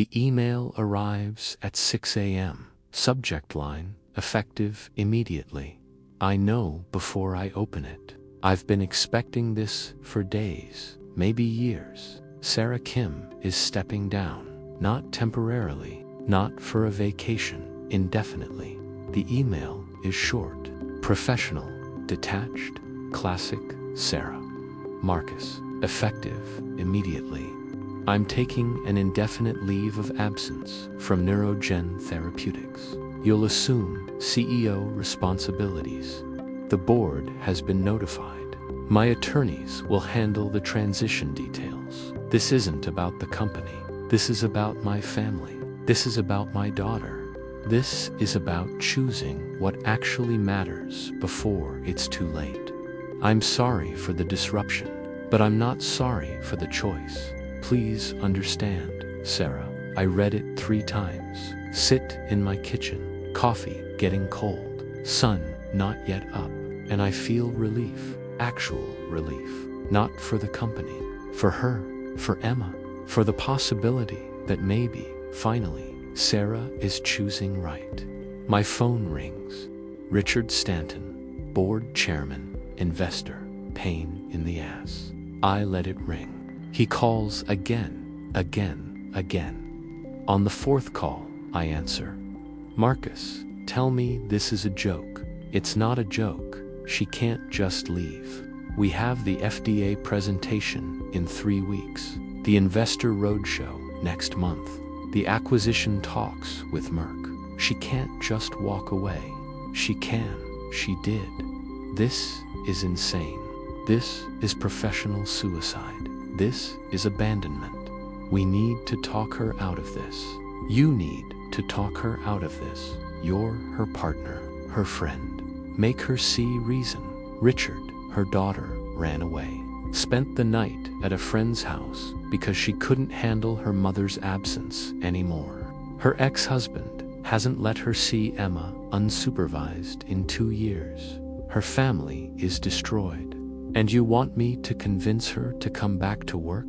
The email arrives at 6 a.m. Subject line, effective immediately. I know before I open it. I've been expecting this for days, maybe years. Sarah Kim is stepping down, not temporarily, not for a vacation, indefinitely. The email is short, professional, detached, classic Sarah. Marcus, effective immediately. I'm taking an indefinite leave of absence from Neurogen Therapeutics. You'll assume CEO responsibilities. The board has been notified. My attorneys will handle the transition details. This isn't about the company. This is about my family. This is about my daughter. This is about choosing what actually matters before it's too late. I'm sorry for the disruption, but I'm not sorry for the choice. Please understand, Sarah. I read it 3 times. Sit in my kitchen, coffee getting cold, sun not yet up, and I feel relief, actual relief, not for the company, for her, for Emma, for the possibility that maybe, finally, Sarah is choosing right. My phone rings. Richard Stanton, board chairman, investor, pain in the ass. I let it ring. He calls again. On the 4th call, I answer. Marcus, tell me this is a joke. It's not a joke. She can't just leave. We have the FDA presentation in 3 weeks, the investor roadshow next month, the acquisition talks with Merck. She can't just walk away. She can. She did. This is insane. This is professional suicide. This is abandonment. We need to talk her out of this. You need to talk her out of this. You're her partner, her friend. Make her see reason. Richard, her daughter, ran away. Spent the night at a friend's house because she couldn't handle her mother's absence anymore. Her ex-husband hasn't let her see Emma unsupervised in 2 years. Her family is destroyed. And you want me to convince her to come back to work?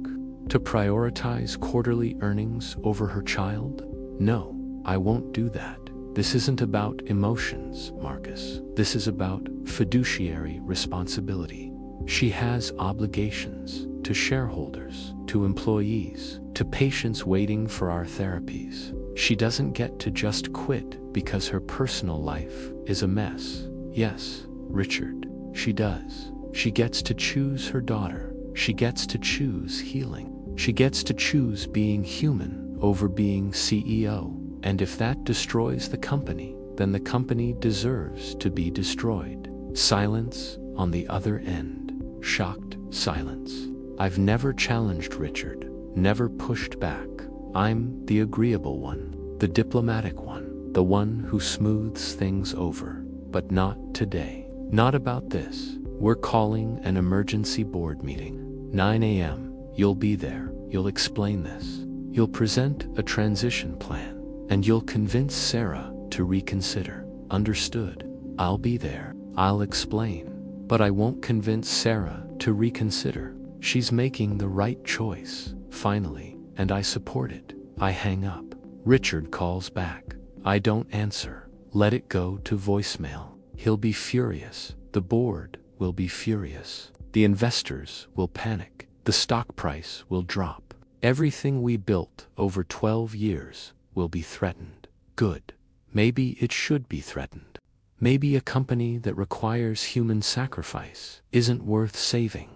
To prioritize quarterly earnings over her child? No, I won't do that. This isn't about emotions, Marcus. This is about fiduciary responsibility. She has obligations to shareholders, to employees, to patients waiting for our therapies. She doesn't get to just quit because her personal life is a mess. Yes, Richard, she does. She gets to choose her daughter. She gets to choose healing. She gets to choose being human over being CEO. And if that destroys the company, then the company deserves to be destroyed. Silence on the other end. Shocked silence. I've never challenged Richard, never pushed back. I'm the agreeable one, the diplomatic one, the one who smooths things over. But not today. Not about this. We're calling an emergency board meeting. 9 a.m. You'll be there. You'll explain this. You'll present a transition plan. And you'll convince Sarah to reconsider. Understood? I'll be there. I'll explain. But I won't convince Sarah to reconsider. She's making the right choice, finally, and I support it. I hang up. Richard calls back. I don't answer. Let it go to voicemail. He'll be furious. The board will be furious. The investors will panic. The stock price will drop. Everything we built over 12 years will be threatened. Good. Maybe it should be threatened. Maybe a company that requires human sacrifice isn't worth saving.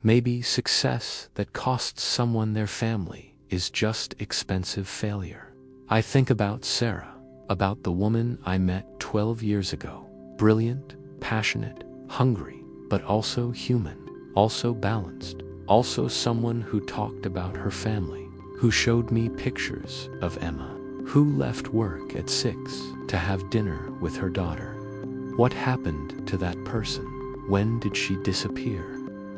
Maybe success that costs someone their family is just expensive failure. I think about Sarah, about the woman I met 12 years ago. Brilliant, passionate, hungry, but also human, also balanced, also someone who talked about her family, who showed me pictures of Emma, who left work at 6 to have dinner with her daughter. What happened to that person? When did she disappear?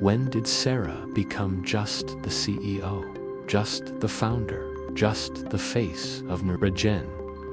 When did Sarah become just the CEO, just the founder, just the face of Neurogen?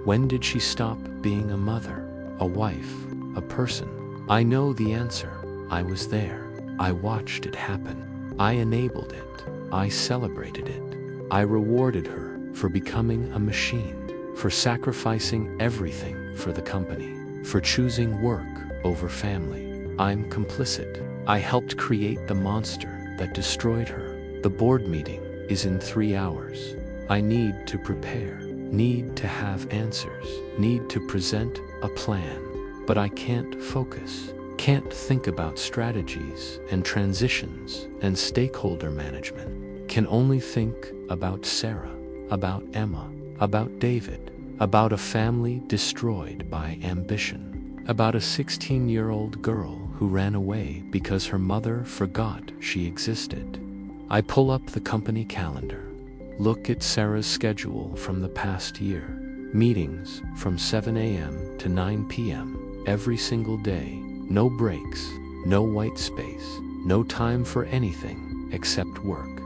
When did she stop being a mother, a wife, a person? I know the answer. I was there. I watched it happen. I enabled it. I celebrated it. I rewarded her for becoming a machine, for sacrificing everything for the company, for choosing work over family. I'm complicit. I helped create the monster that destroyed her. The board meeting is in 3 hours. I need to prepare, need to have answers, need to present a plan. But I can't focus, can't think about strategies and transitions and stakeholder management. Can only think about Sarah, about Emma, about David, about a family destroyed by ambition, about a 16-year-old girl who ran away because her mother forgot she existed. I pull up the company calendar, look at Sarah's schedule from the past year. Meetings from 7 a.m. to 9 p.m. every single day. No breaks, no white space, no time for anything except work.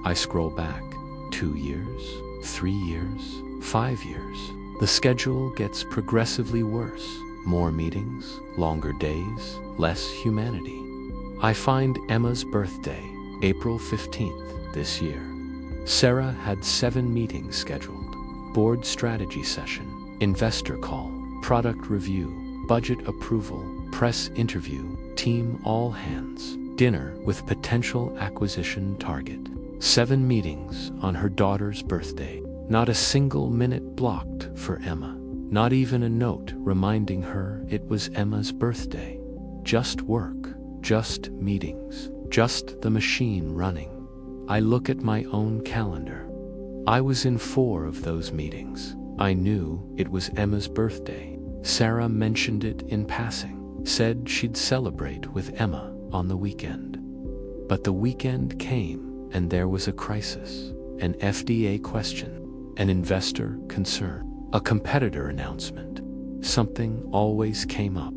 I scroll back 2 years, 3 years, 5 years. The schedule gets progressively worse. More meetings, longer days, less humanity. I find Emma's birthday, April 15th this year. Sarah had 7 meetings scheduled. Board strategy session, investor call, product review, budget approval, press interview, team all hands, dinner with potential acquisition target. 7 meetings on her daughter's birthday. Not a single minute blocked for Emma. Not even a note reminding her it was Emma's birthday. Just work, just meetings, just the machine running. I look at my own calendar. I was in 4 of those meetings. I knew it was Emma's birthday. Sarah mentioned it in passing, said she'd celebrate with Emma on the weekend. But the weekend came and there was a crisis, an FDA question, an investor concern. A competitor announcement. Something always came up.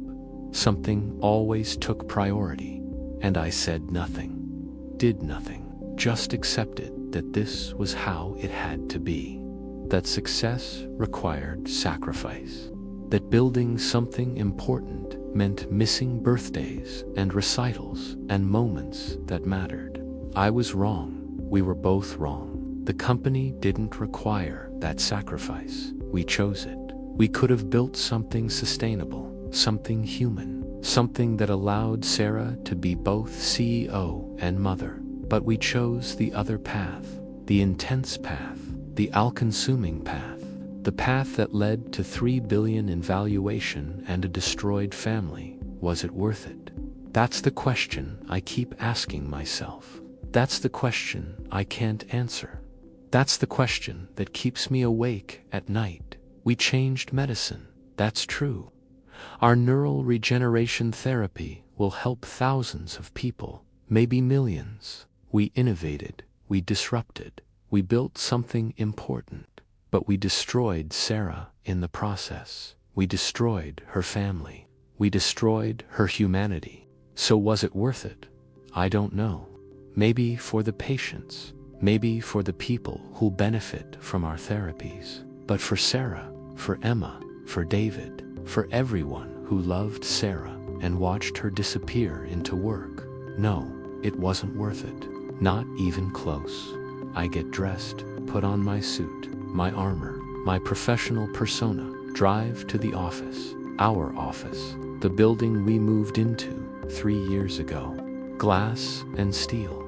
Something always took priority. And I said nothing. Did nothing. Just accepted that this was how it had to be. That success required sacrifice. That building something important meant missing birthdays and recitals and moments that mattered. I was wrong. We were both wrong. The company didn't require that sacrifice. We chose it. We could have built something sustainable, something human, something that allowed Sarah to be both CEO and mother. But we chose the other path, the intense path, the all-consuming path, the path that led to $3 billion in valuation and a destroyed family. Was it worth it? That's the question I keep asking myself. That's the question I can't answer. That's the question that keeps me awake at night. We changed medicine, that's true. Our neural regeneration therapy will help thousands of people, maybe millions. We innovated, we disrupted, we built something important, but we destroyed Sarah in the process. We destroyed her family. We destroyed her humanity. So was it worth it? I don't know. Maybe for the patients. Maybe for the people who benefit from our therapies. But for Sarah, for Emma, for David, for everyone who loved Sarah and watched her disappear into work, no, it wasn't worth it. Not even close. I get dressed, put on my suit, my armor, my professional persona, drive to the office, our office, the building we moved into 3 years ago. Glass and steel.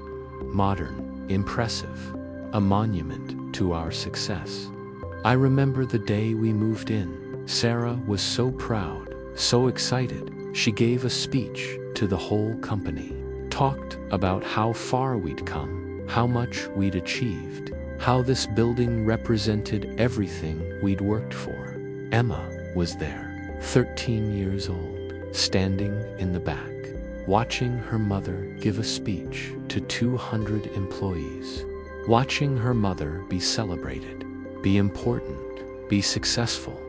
Modern, impressive, a monument to our success. I remember the day we moved in. Sarah was so proud, so excited. She gave a speech to the whole company, talked about how far we'd come, how much we'd achieved, how this building represented everything we'd worked for. Emma was there, 13 years old, standing in the back, watching her mother give a speech to 200 employees, watching her mother be celebrated, be important, be successful.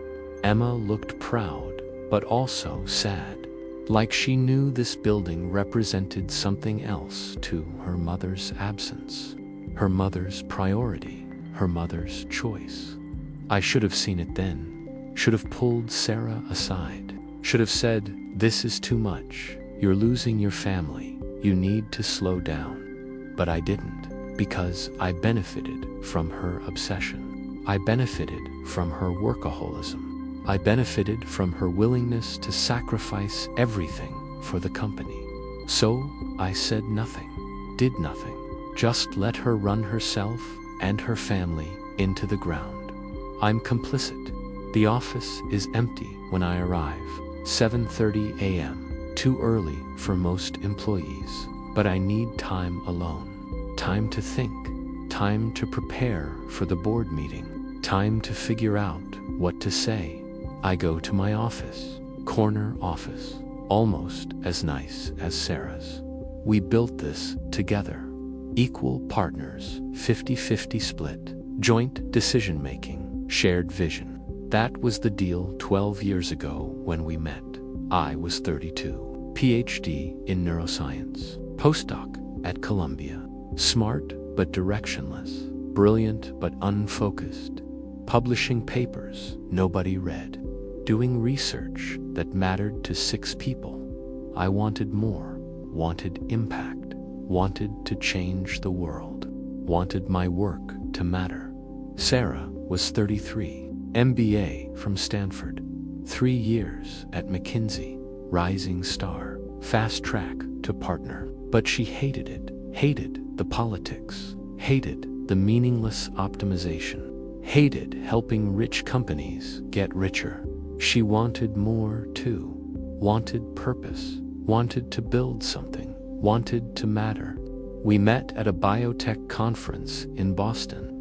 Emma looked proud, but also sad, like she knew this building represented something else to her mother's absence, her mother's priority, her mother's choice. I should have seen it then, should have pulled Sarah aside, should have said, "This is too much. You're losing your family. You need to slow down." But I didn't, because I benefited from her obsession. I benefited from her workaholism. I benefited from her willingness to sacrifice everything for the company. So I said nothing, did nothing, just let her run herself and her family into the ground. I'm complicit. The office is empty when I arrive, 7:30 a.m., too early for most employees. But I need time alone, time to think, time to prepare for the board meeting, time to figure out what to say. I go to my office, corner office, almost as nice as Sarah's. We built this together. Equal partners, 50-50 split, joint decision-making, shared vision. That was the deal 12 years ago when we met. I was 32, PhD in neuroscience, postdoc at Columbia, smart but directionless, brilliant but unfocused, publishing papers nobody read, doing research that mattered to 6 people. I wanted more, wanted impact, wanted to change the world, wanted my work to matter. Sarah was 33, MBA from Stanford, 3 years at McKinsey, rising star, fast track to partner. But she hated it, hated the politics, hated the meaningless optimization, hated helping rich companies get richer. She wanted more too, wanted purpose, wanted to build something, wanted to matter. We met at a biotech conference in Boston.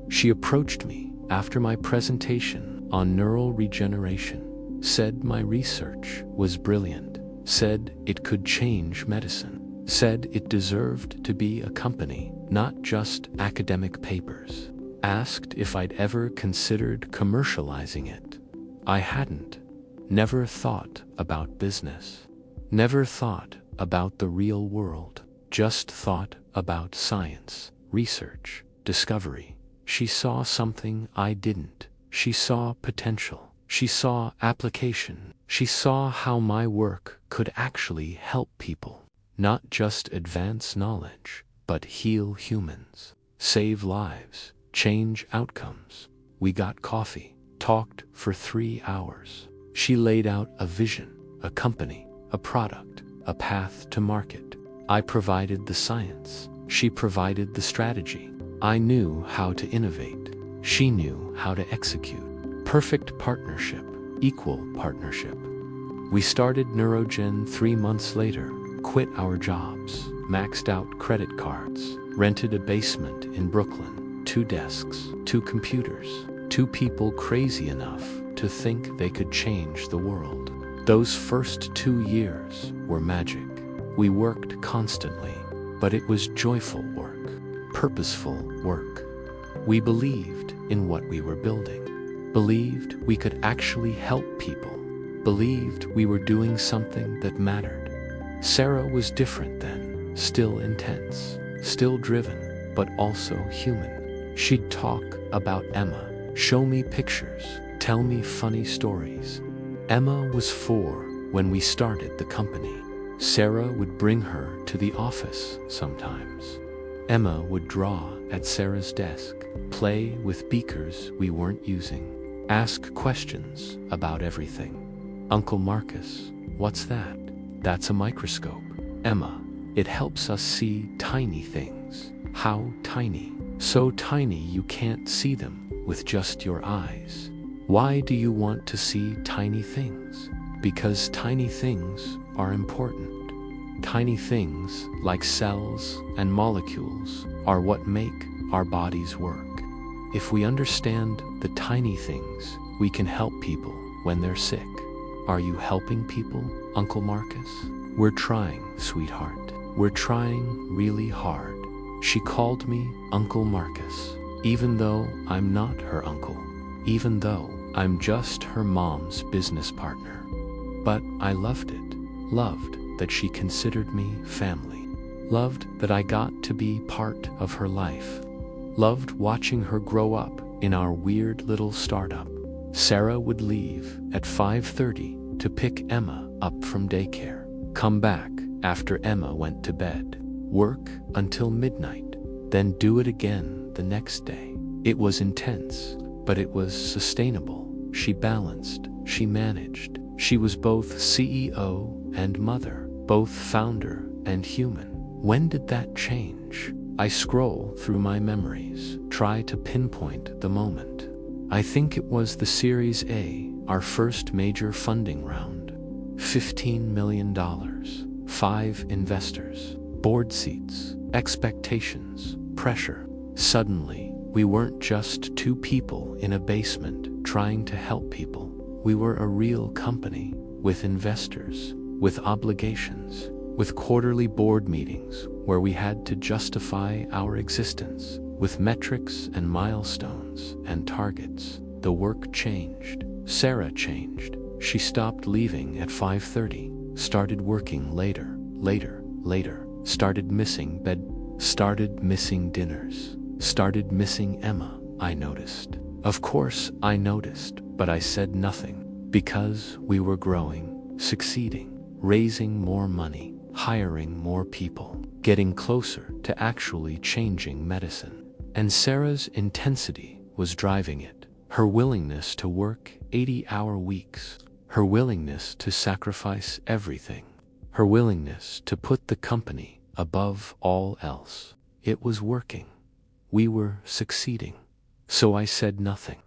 She approached me after my presentation on neural regeneration, said my research was brilliant, said it could change medicine, said it deserved to be a company, not just academic papers, asked if I'd ever considered commercializing it. I hadn't, never thought about business, never thought about the real world, just thought about science, research, discovery. She saw something I didn't. She saw potential. She saw application. She saw how my work could actually help people, not just advance knowledge, but heal humans, save lives, change outcomes. We got coffee, talked for 3 hours. She laid out a vision, a company, a product, a path to market. I provided the science. She provided the strategy. I knew how to innovate. She knew how to execute. Perfect partnership, equal partnership. We started Neurogen 3 months later, quit our jobs, maxed out credit cards, rented a basement in Brooklyn, 2 desks, 2 computers, 2 people crazy enough to think they could change the world. Those first 2 years were magic. We worked constantly, but it was joyful work. Purposeful work. We believed in what we were building, believed we could actually help people, believed we were doing something that mattered. Sarah was different then, still intense, still driven, but also human. She'd talk about Emma, show me pictures, tell me funny stories. Emma was 4 when we started the company. Sarah would bring her to the office sometimes. Emma would draw at Sarah's desk, play with beakers we weren't using, ask questions about everything. Uncle Marcus, what's that? That's a microscope. Emma, it helps us see tiny things. How tiny? So tiny you can't see them with just your eyes. Why do you want to see tiny things? Because tiny things are important. Tiny things, like cells and molecules, are what make our bodies work. If we understand the tiny things, we can help people when they're sick. Are you helping people, Uncle Marcus? We're trying, sweetheart. We're trying really hard. She called me Uncle Marcus, even though I'm not her uncle, even though I'm just her mom's business partner. But I loved it, loved that she considered me family, loved that I got to be part of her life, loved watching her grow up in our weird little startup. Sarah would leave at 5:30 to pick Emma up from daycare, come back after Emma went to bed, work until midnight, then do it again the next day. It was intense, but it was sustainable. She balanced, she managed. She was both CEO and mother, both founder and human. When did that change? I scroll through my memories, try to pinpoint the moment. I think it was the Series A, our first major funding round. $15 million, 5 investors, board seats, expectations, pressure. Suddenly, we weren't just 2 people in a basement trying to help people. We were a real company, with investors, with obligations, with quarterly board meetings where we had to justify our existence, with metrics and milestones and targets. The work changed. Sarah changed. She stopped leaving at 5:30, started working later, started missing dinners, started missing Emma. I noticed. Of course I noticed, but I said nothing, because we were growing, succeeding, raising more money, hiring more people, getting closer to actually changing medicine. And Sarah's intensity was driving it. Her willingness to work 80-hour weeks, her willingness to sacrifice everything, her willingness to put the company above all else. It was working. We were succeeding. So I said nothing.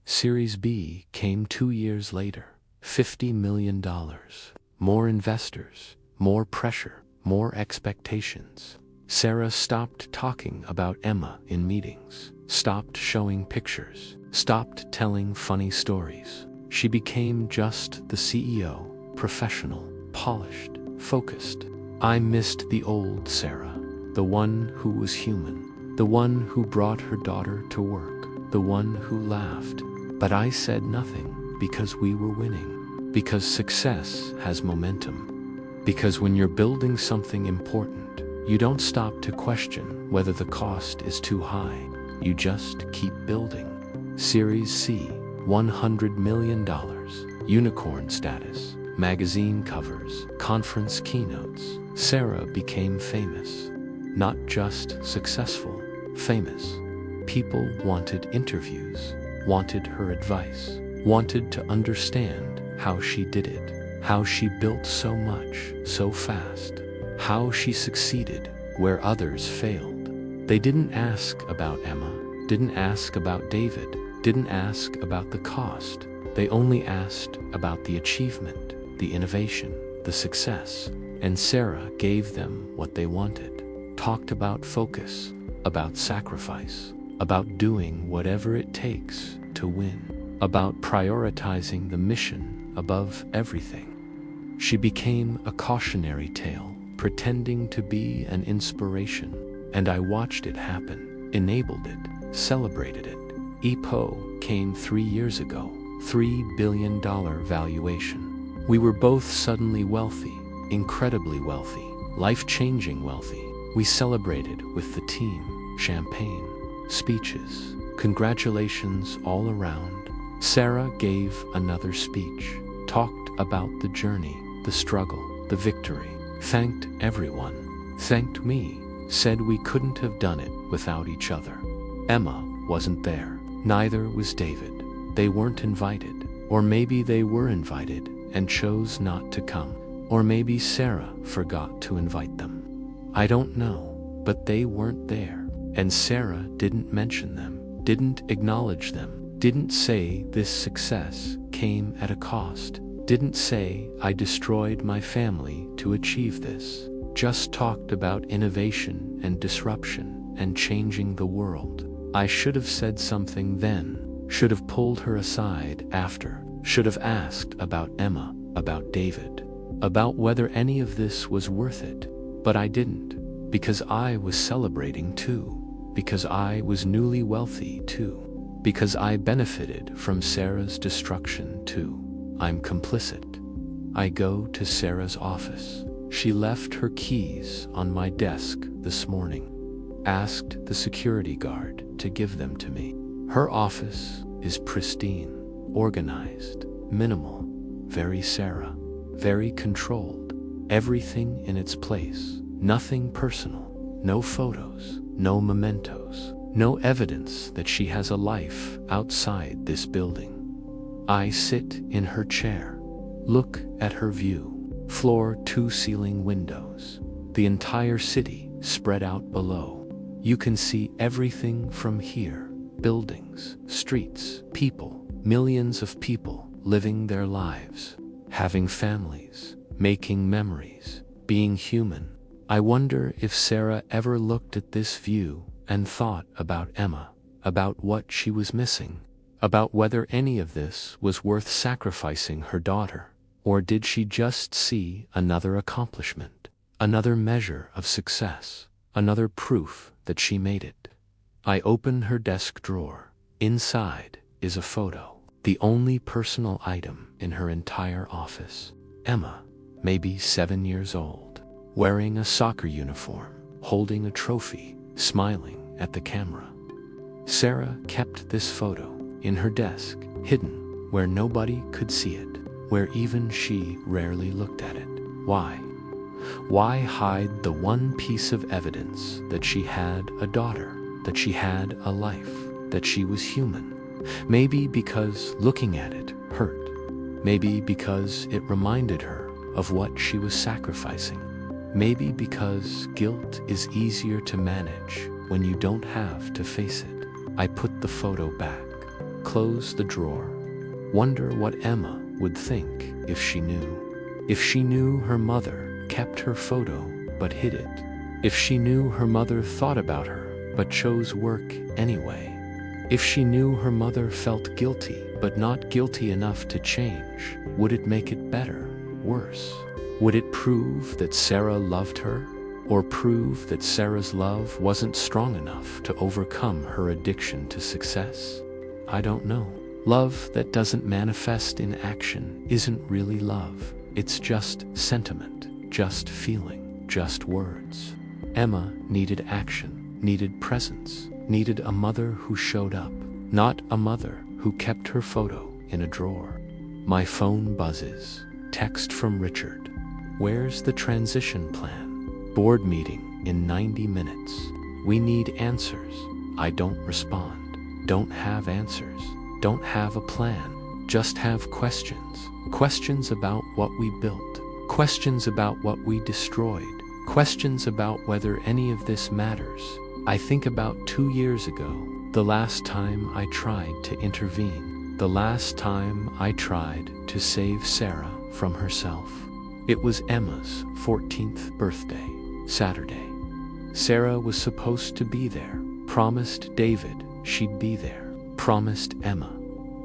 Series B came 2 years later. $50 million. More investors, more pressure, more expectations. Sarah stopped talking about Emma in meetings, stopped showing pictures, stopped telling funny stories. She became just the CEO, professional, polished, focused. I missed the old Sarah, the one who was human, the one who brought her daughter to work, the one who laughed. But I said nothing because we were winning, because success has momentum, because when you're building something important, you don't stop to question whether the cost is too high. You just keep building. Series C, $100 million, unicorn status, magazine covers, conference keynotes. Sarah became famous. Not just successful, famous. People wanted interviews, wanted her advice, wanted to understand how she did it, how she built so much, so fast, how she succeeded where others failed. They didn't ask about Emma, didn't ask about David, didn't ask about the cost. They only asked about the achievement, the innovation, the success. And Sarah gave them what they wanted. Talked about focus, about sacrifice, about doing whatever it takes to win, about prioritizing the mission above everything. She became a cautionary tale, pretending to be an inspiration, and I watched it happen, enabled it, celebrated it. EPO came 3 years ago, $3 billion valuation. We were both suddenly wealthy, incredibly wealthy, life-changing wealthy. We celebrated with the team, champagne, speeches, congratulations all around. Sarah gave another speech, talked about the journey, the struggle, the victory, thanked everyone, thanked me, said we couldn't have done it without each other. Emma wasn't there, neither was David. They weren't invited, or maybe they were invited and chose not to come, or maybe Sarah forgot to invite them. I don't know, but they weren't there, and Sarah didn't mention them, didn't acknowledge them, didn't say this success came at a cost, didn't say I destroyed my family to achieve this, just talked about innovation and disruption and changing the world. I should have said something then, should have pulled her aside after, should have asked about Emma, about David, about whether any of this was worth it, but I didn't, because I was celebrating too, because I was newly wealthy too, because I benefited from Sarah's destruction too. I'm complicit. I go to Sarah's office. She left her keys on my desk this morning. Asked the security guard to give them to me. Her office is pristine, organized, minimal, very Sarah, very controlled, everything in its place, nothing personal, no photos, no mementos, no evidence that she has a life outside this building. I sit in her chair, look at her view, floor to ceiling windows, the entire city spread out below. You can see everything from here, buildings, streets, people, millions of people living their lives, having families, making memories, being human. I wonder if Sarah ever looked at this view and thought about Emma, about what she was missing, about whether any of this was worth sacrificing her daughter, or did she just see another accomplishment, another measure of success, another proof that she made it? I open her desk drawer. Inside is a photo, the only personal item in her entire office. Emma, maybe 7 years old, wearing a soccer uniform, holding a trophy, smiling at the camera. Sarah kept this photo in her desk, hidden, where nobody could see it, where even she rarely looked at it. Why? Why hide the one piece of evidence that she had a daughter, that she had a life, that she was human? Maybe because looking at it hurt. Maybe because it reminded her of what she was sacrificing. Maybe because guilt is easier to manage when you don't have to face it. I put the photo back, close the drawer, wonder what Emma would think if she knew. If she knew her mother kept her photo but hid it. If she knew her mother thought about her but chose work anyway. If she knew her mother felt guilty but not guilty enough to change, would it make it better, worse? Would it prove that Sarah loved her, or prove that Sarah's love wasn't strong enough to overcome her addiction to success? I don't know. Love that doesn't manifest in action isn't really love. It's just sentiment, just feeling, just words. Emma needed action, needed presence, needed a mother who showed up, not a mother who kept her photo in a drawer. My phone buzzes. Text from Richard. Where's the transition plan? Board meeting in 90 minutes. We need answers. I don't respond. Don't have answers. Don't have a plan. Just have questions. Questions about what we built. Questions about what we destroyed. Questions about whether any of this matters. I think about 2 years ago, the last time I tried to intervene. The last time I tried to save Sarah from herself. It was Emma's 14th birthday, Saturday. Sarah was supposed to be there, promised David she'd be there, promised Emma.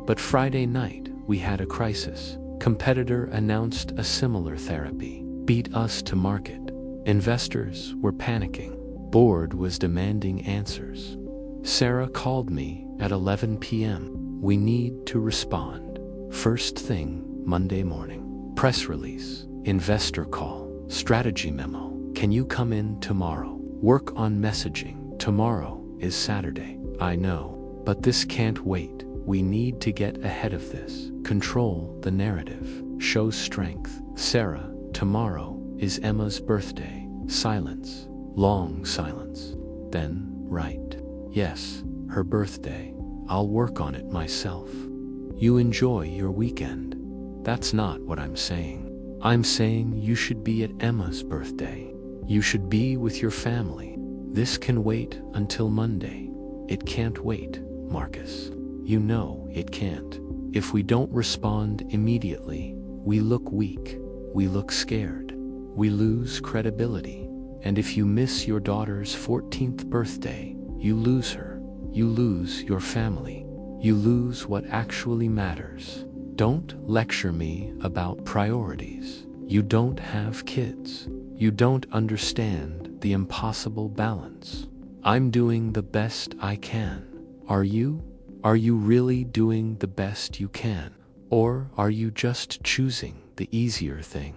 But Friday night, we had a crisis. Competitor announced a similar therapy, beat us to market. Investors were panicking. Board was demanding answers. Sarah called me at 11 p.m. We need to respond. First thing, Monday morning. Press release, investor call, strategy memo. Can you come in tomorrow? Work on messaging. Tomorrow is Saturday. I know, but this can't wait. We need to get ahead of this. Control the narrative. Show strength. Sarah, tomorrow is Emma's birthday. Silence. Long silence. Then, right. Yes, her birthday. I'll work on it myself. You enjoy your weekend. That's not what I'm saying. I'm saying you should be at Emma's birthday. You should be with your family. This can wait until Monday. It can't wait, Marcus. You know it can't. If we don't respond immediately, we look weak. We look scared. We lose credibility. And if you miss your daughter's 14th birthday, you lose her. You lose your family. You lose what actually matters. Don't lecture me about priorities. You don't have kids. You don't understand the impossible balance. I'm doing the best I can. Are you? Are you really doing the best you can? Or are you just choosing the easier thing?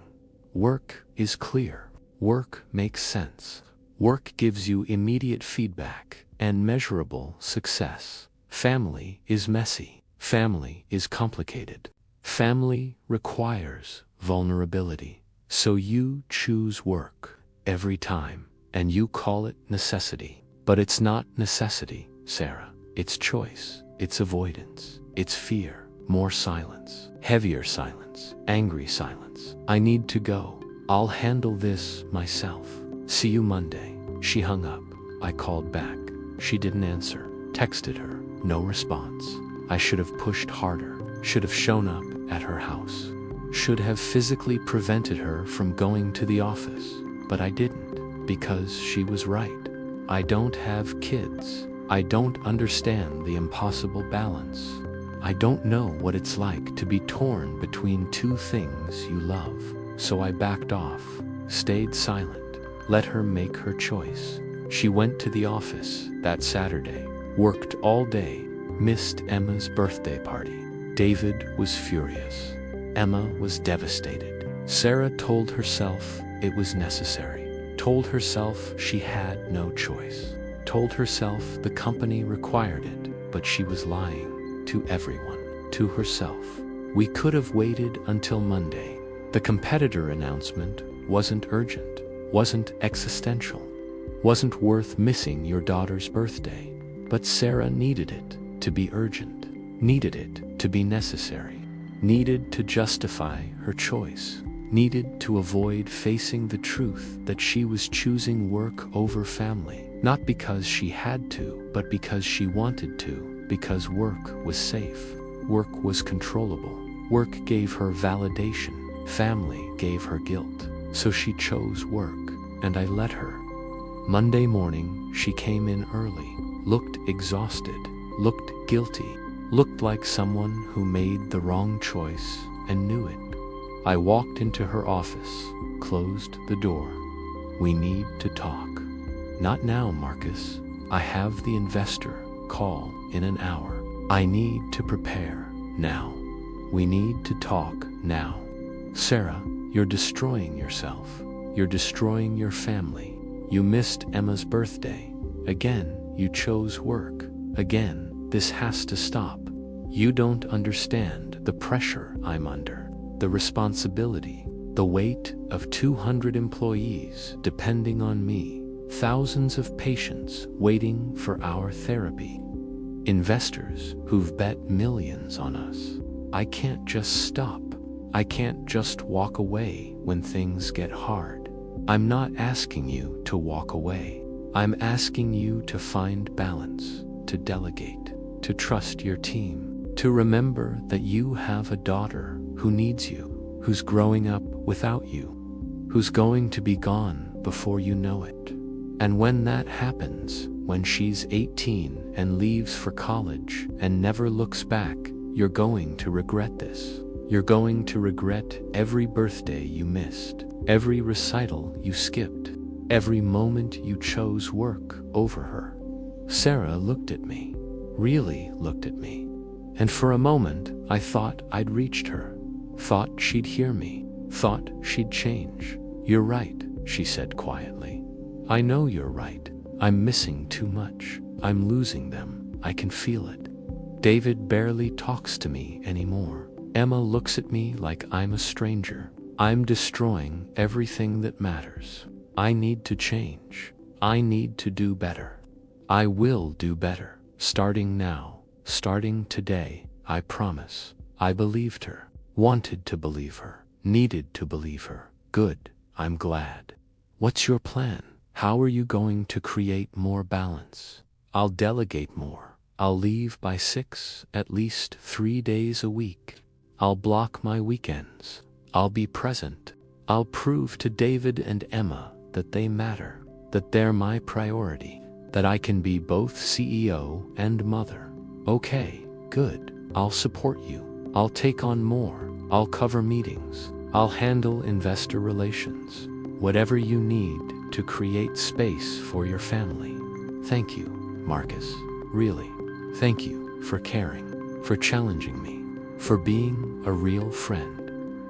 Work is clear. Work makes sense. Work gives you immediate feedback and measurable success. Family is messy. Family is complicated. Family requires vulnerability. So you choose work every time, and you call it necessity. But it's not necessity. Sarah. It's choice. It's avoidance. It's fear. More silence. Heavier silence. Angry silence. I need to go. I'll handle this myself. See you Monday. She hung up. I called back. She didn't answer. Texted her. No response. I should have pushed harder. Should have shown up at her house. Should have physically prevented her from going to the office. But I didn't, because she was right. I don't have kids. I don't understand the impossible balance. I don't know what it's like to be torn between two things you love. So I backed off, stayed silent, let her make her choice. She went to the office that Saturday, worked all day, missed Emma's birthday party. David was furious. Emma was devastated. Sarah told herself it was necessary. Told herself she had no choice. Told herself the company required it, but she was lying to everyone, to herself. We could have waited until Monday. The competitor announcement wasn't urgent, wasn't existential, wasn't worth missing your daughter's birthday. But Sarah needed it to be urgent, needed it to be necessary, needed to justify her choice, needed to avoid facing the truth that she was choosing work over family, not because she had to, but because she wanted to, because work was safe, work was controllable, work gave her validation, family gave her guilt. So she chose work, and I let her. Monday morning, she came in early, looked exhausted, looked guilty, looked like someone who made the wrong choice and knew it. I walked into her office, closed the door. We need to talk. Not now, Marcus. I have the investor call in an hour. I need to prepare now. We need to talk now. Sarah, you're destroying yourself. You're destroying your family. You missed Emma's birthday. Again, you chose work. Again, this has to stop. You don't understand the pressure I'm under, the responsibility, the weight of 200 employees depending on me, thousands of patients waiting for our therapy, investors who've bet millions on us. I can't just stop. I can't just walk away when things get hard. I'm not asking you to walk away. I'm asking you to find balance, to delegate, to trust your team, to remember that you have a daughter who needs you, who's growing up without you, who's going to be gone before you know it. And when that happens, when she's 18 and leaves for college and never looks back, you're going to regret this. You're going to regret every birthday you missed, every recital you skipped, every moment you chose work over her. Sarah looked at me, really looked at me. And for a moment, I thought I'd reached her, thought she'd hear me, thought she'd change. You're right, she said quietly. I know you're right. I'm missing too much. I'm losing them. I can feel it. David barely talks to me anymore. Emma looks at me like I'm a stranger. I'm destroying everything that matters. I need to change. I need to do better. I will do better. Starting now. Starting today. I promise. I believed her. Wanted to believe her. Needed to believe her. Good. I'm glad. What's your plan? How are you going to create more balance? I'll delegate more. I'll leave by 6, at least 3 days a week. I'll block my weekends. I'll be present. I'll prove to David and Emma that they matter, that they're my priority, that I can be both CEO and mother. Okay, good. I'll support you. I'll take on more. I'll cover meetings. I'll handle investor relations. Whatever you need to create space for your family. Thank you, Marcus. Really. Thank you for caring, for challenging me, for being a real friend.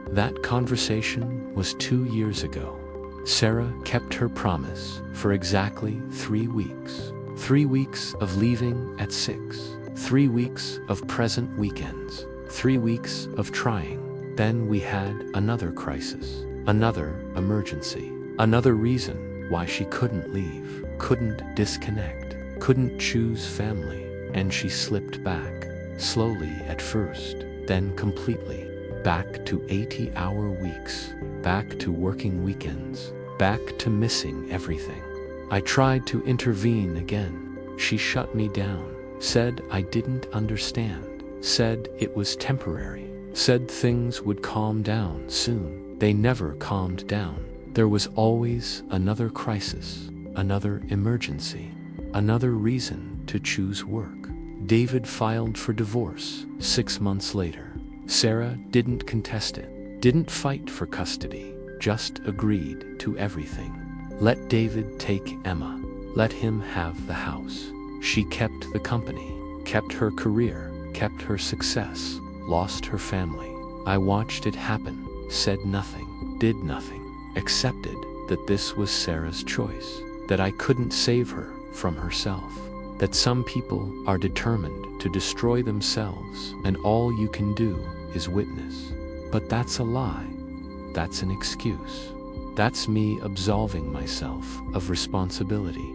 That conversation was 2 years ago. Sarah kept her promise for exactly 3 weeks. 3 weeks of leaving at 6. 3 weeks of present weekends. 3 weeks of trying. Then we had another crisis, another emergency, another reason why she couldn't leave, couldn't disconnect. couldn't choose family, and she slipped back, slowly at first, then completely. Back to 80-hour weeks, back to working weekends, back to missing everything. I tried to intervene again. She shut me down, said I didn't understand, said it was temporary, said things would calm down soon. They never calmed down. There was always another crisis, another emergency, another reason to choose work. David filed for divorce 6 months later. Sarah didn't contest it, didn't fight for custody, just agreed to everything. Let David take Emma. Let him have the house. She kept the company, kept her career, kept her success, lost her family. I watched it happen, said nothing, did nothing, accepted that this was Sarah's choice, that I couldn't save her from herself, that some people are determined to destroy themselves and all you can do is witness. But that's a lie. That's an excuse. That's me absolving myself of responsibility.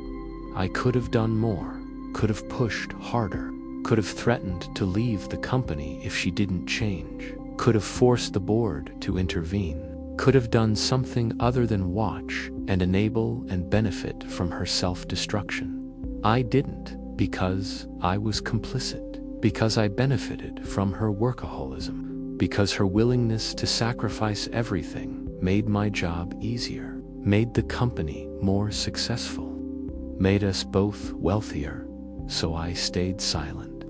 I could have done more, could have pushed harder, could have threatened to leave the company if she didn't change, could have forced the board to intervene, could have done something other than watch and enable and benefit from her self-destruction. I didn't, because I was complicit, because I benefited from her workaholism, because her willingness to sacrifice everything made my job easier, made the company more successful, made us both wealthier, so I stayed silent.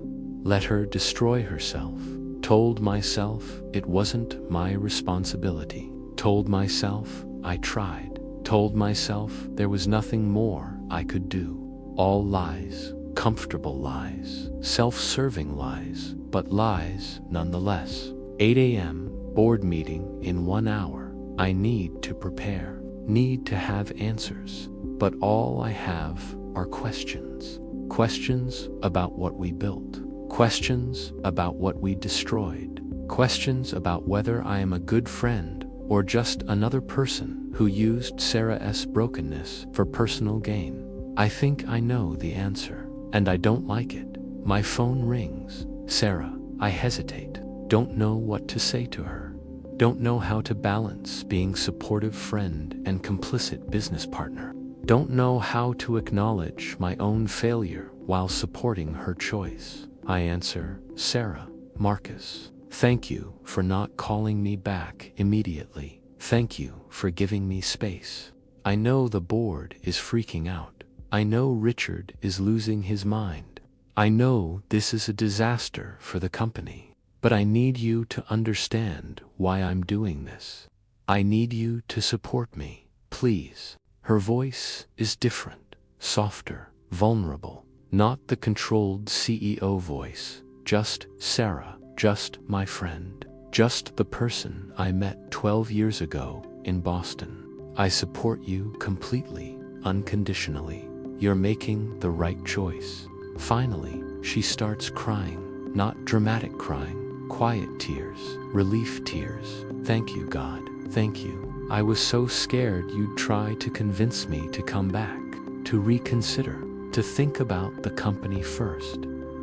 Let her destroy herself, told myself it wasn't my responsibility, told myself I tried, told myself there was nothing more I could do. All lies, comfortable lies, self-serving lies, but lies nonetheless. 8 a.m., board meeting in 1 hour. I need to prepare, need to have answers, but all I have are questions. Questions about what we built, questions about what we destroyed, questions about whether I am a good friend or just another person who used Sarah's brokenness for personal gain. I think I know the answer, and I don't like it. My phone rings. Sarah, I hesitate. Don't know what to say to her. Don't know how to balance being supportive friend and complicit business partner. Don't know how to acknowledge my own failure while supporting her choice. I answer, Sarah, Marcus, thank you for not calling me back immediately. Thank you for giving me space. I know the board is freaking out. I know Richard is losing his mind. I know this is a disaster for the company. But I need you to understand why I'm doing this. I need you to support me, please. Her voice is different, softer, vulnerable, not the controlled CEO voice, just Sarah, just my friend, just the person I met 12 years ago in Boston. I support you completely, unconditionally. You're making the right choice. Finally, she starts crying, not dramatic crying. Quiet tears, relief tears. Thank you, God, thank you. I was so scared you'd try to convince me to come back, to reconsider, to think about the company first.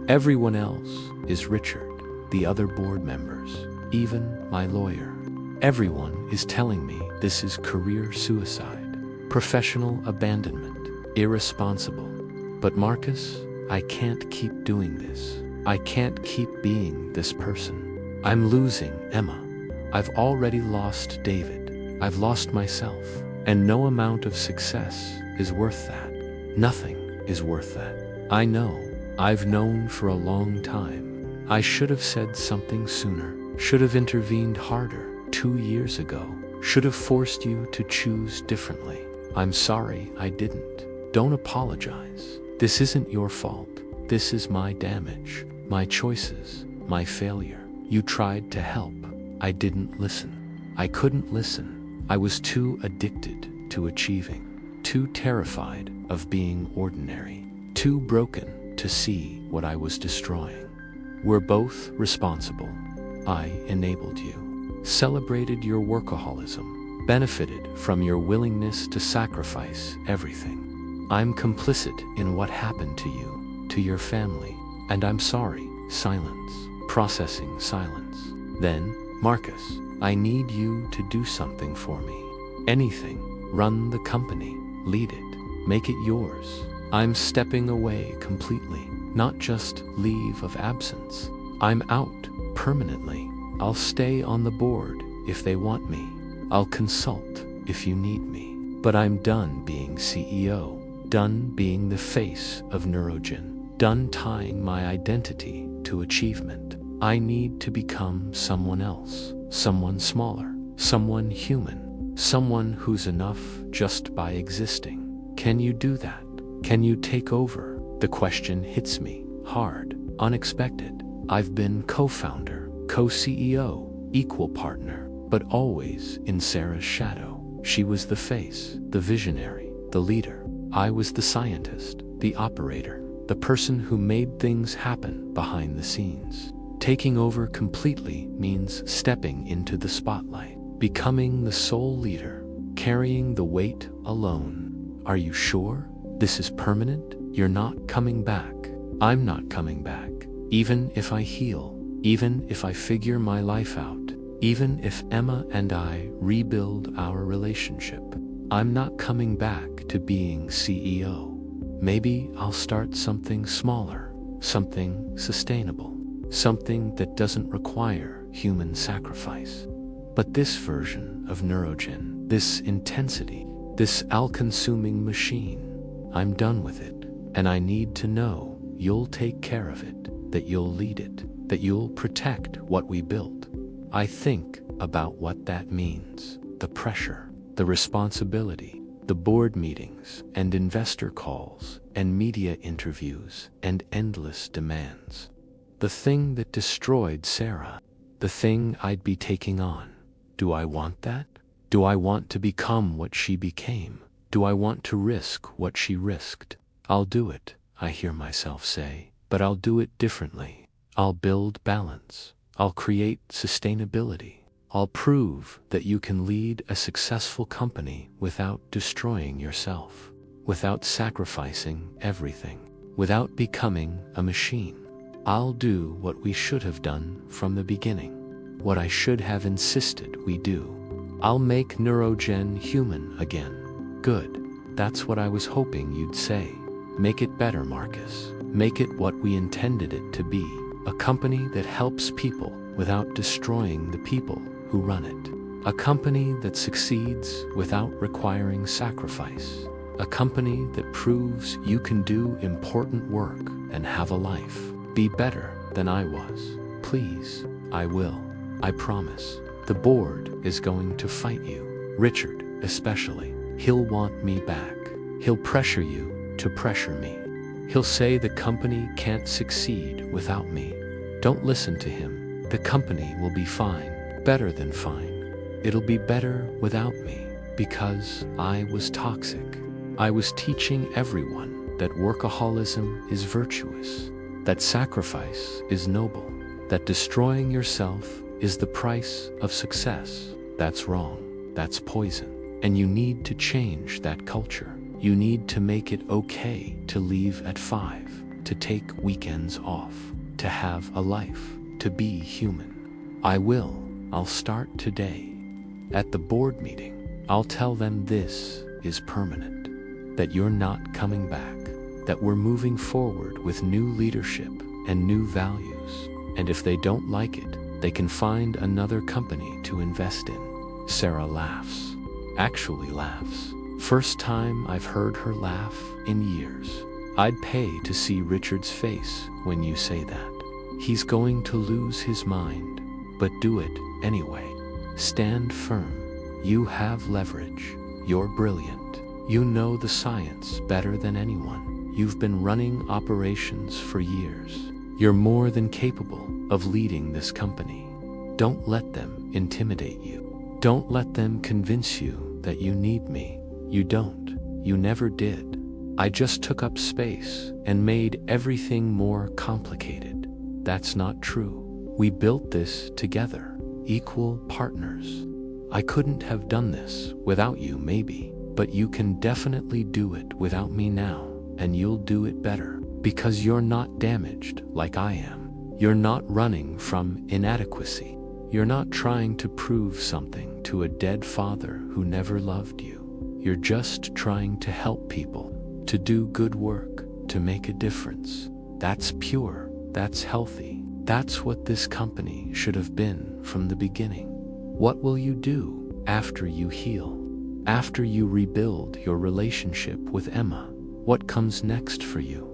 Everyone else is Richard, the other board members, even my lawyer. Everyone is telling me this is career suicide, professional abandonment, irresponsible. But Marcus, I can't keep doing this. I can't keep being this person. I'm losing Emma. I've already lost David. I've lost myself. And no amount of success is worth that. Nothing is worth that. I know. I've known for a long time. I should have said something sooner. Should have intervened harder 2 years ago. Should have forced you to choose differently. I'm sorry I didn't. Don't apologize. This isn't your fault. This is my damage. My choices, my failure. You tried to help. I didn't listen. I couldn't listen. I was too addicted to achieving, too terrified of being ordinary, too broken to see what I was destroying. We're both responsible. I enabled you, celebrated your workaholism, benefited from your willingness to sacrifice everything. I'm complicit in what happened to you, to your family, and I'm sorry. Silence. Processing silence. Then, Marcus, I need you to do something for me. Anything. Run the company. Lead it. Make it yours. I'm stepping away completely. Not just leave of absence. I'm out permanently. I'll stay on the board if they want me. I'll consult if you need me. But I'm done being CEO. Done being the face of Neurogen. Done tying my identity to achievement. I need to become someone else. Someone smaller. Someone human. Someone who's enough just by existing. Can you do that? Can you take over? The question hits me hard, unexpected. I've been co-founder, co-CEO, equal partner, but always in Sarah's shadow. She was the face, the visionary, the leader. I was the scientist, the operator, the person who made things happen behind the scenes. Taking over completely means stepping into the spotlight, becoming the sole leader, carrying the weight alone. Are you sure? This is permanent? You're not coming back. I'm not coming back. Even if I heal, even if I figure my life out, even if Emma and I rebuild our relationship, I'm not coming back to being CEO. Maybe I'll start something smaller, something sustainable, something that doesn't require human sacrifice. But this version of Neurogen, this intensity, this all-consuming machine, I'm done with it. And I need to know you'll take care of it, that you'll lead it, that you'll protect what we built. I think about what that means. The pressure, the responsibility, the board meetings and investor calls and media interviews and endless demands. The thing that destroyed Sarah, the thing I'd be taking on. Do I want that? Do I want to become what she became? Do I want to risk what she risked? I'll do it, I hear myself say, but I'll do it differently. I'll build balance. I'll create sustainability. I'll prove that you can lead a successful company without destroying yourself, without sacrificing everything, without becoming a machine. I'll do what we should have done from the beginning, what I should have insisted we do. I'll make Neurogen human again. Good. That's what I was hoping you'd say. Make it better, Marcus. Make it what we intended it to be. A company that helps people without destroying the people who run it. A company that succeeds without requiring sacrifice. A company that proves you can do important work and have a life. Be better than I was. Please, I will. I promise. The board is going to fight you. Richard, especially. He'll want me back. He'll pressure you to pressure me. He'll say the company can't succeed without me. Don't listen to him. The company will be fine, better than fine. It'll be better without me, because I was toxic. I was teaching everyone that workaholism is virtuous, that sacrifice is noble, that destroying yourself is the price of success. That's wrong. That's poison. And you need to change that culture. You need to make it okay to leave at 5, to take weekends off, to have a life, to be human. I will. I'll start today. At the board meeting, I'll tell them this is permanent, that you're not coming back, that we're moving forward with new leadership and new values. And if they don't like it, they can find another company to invest in. Sarah laughs. Actually laughs. First time I've heard her laugh in years. I'd pay to see Richard's face when you say that. He's going to lose his mind, but do it anyway. Stand firm. You have leverage. You're brilliant. You know the science better than anyone. You've been running operations for years. You're more than capable of leading this company. Don't let them intimidate you. Don't let them convince you that you need me. You don't. You never did. I just took up space and made everything more complicated. That's not true. We built this together, equal partners. I couldn't have done this without you, maybe. but you can definitely do it without me now, and you'll do it better, because you're not damaged like I am. You're not running from inadequacy. You're not trying to prove something to a dead father who never loved you. You're just trying to help people, to do good work, to make a difference. That's pure, that's healthy. That's what this company should have been from the beginning. What will you do after you heal? After you rebuild your relationship with Emma, what comes next for you?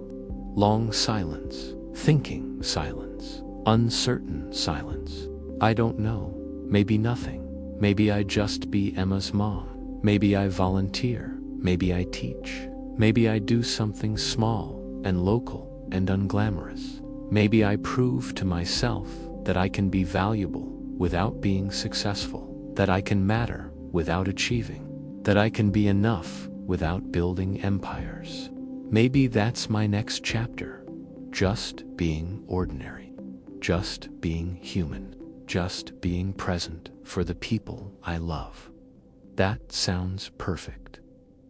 Long silence, thinking silence, uncertain silence. I don't know. Maybe nothing. Maybe I just be Emma's mom. Maybe I volunteer. Maybe I teach. Maybe I do something small and local and unglamorous. Maybe I prove to myself that I can be valuable without being successful, that I can matter without achieving, that I can be enough without building empires. Maybe that's my next chapter. Just being ordinary. Just being human. Just being present for the people I love. That sounds perfect.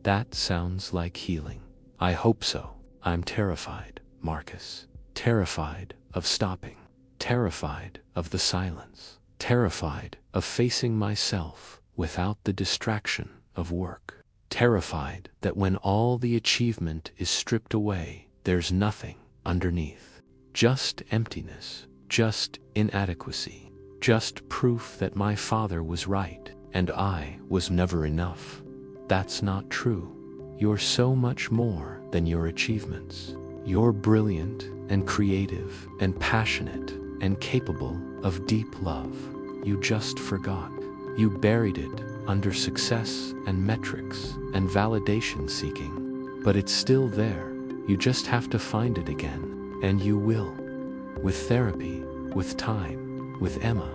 That sounds like healing. I hope so. I'm terrified, Marcus. Terrified of stopping. Terrified of the silence. Terrified of facing myself without the distraction of work. Terrified that when all the achievement is stripped away, there's nothing underneath. Just emptiness. Just inadequacy. Just proof that my father was right and I was never enough. That's not true. You're so much more than your achievements. You're brilliant and creative and passionate and capable of deep love. You just forgot. You buried it under success and metrics and validation seeking. But it's still there. You just have to find it again. And you will. With therapy, with time, with Emma,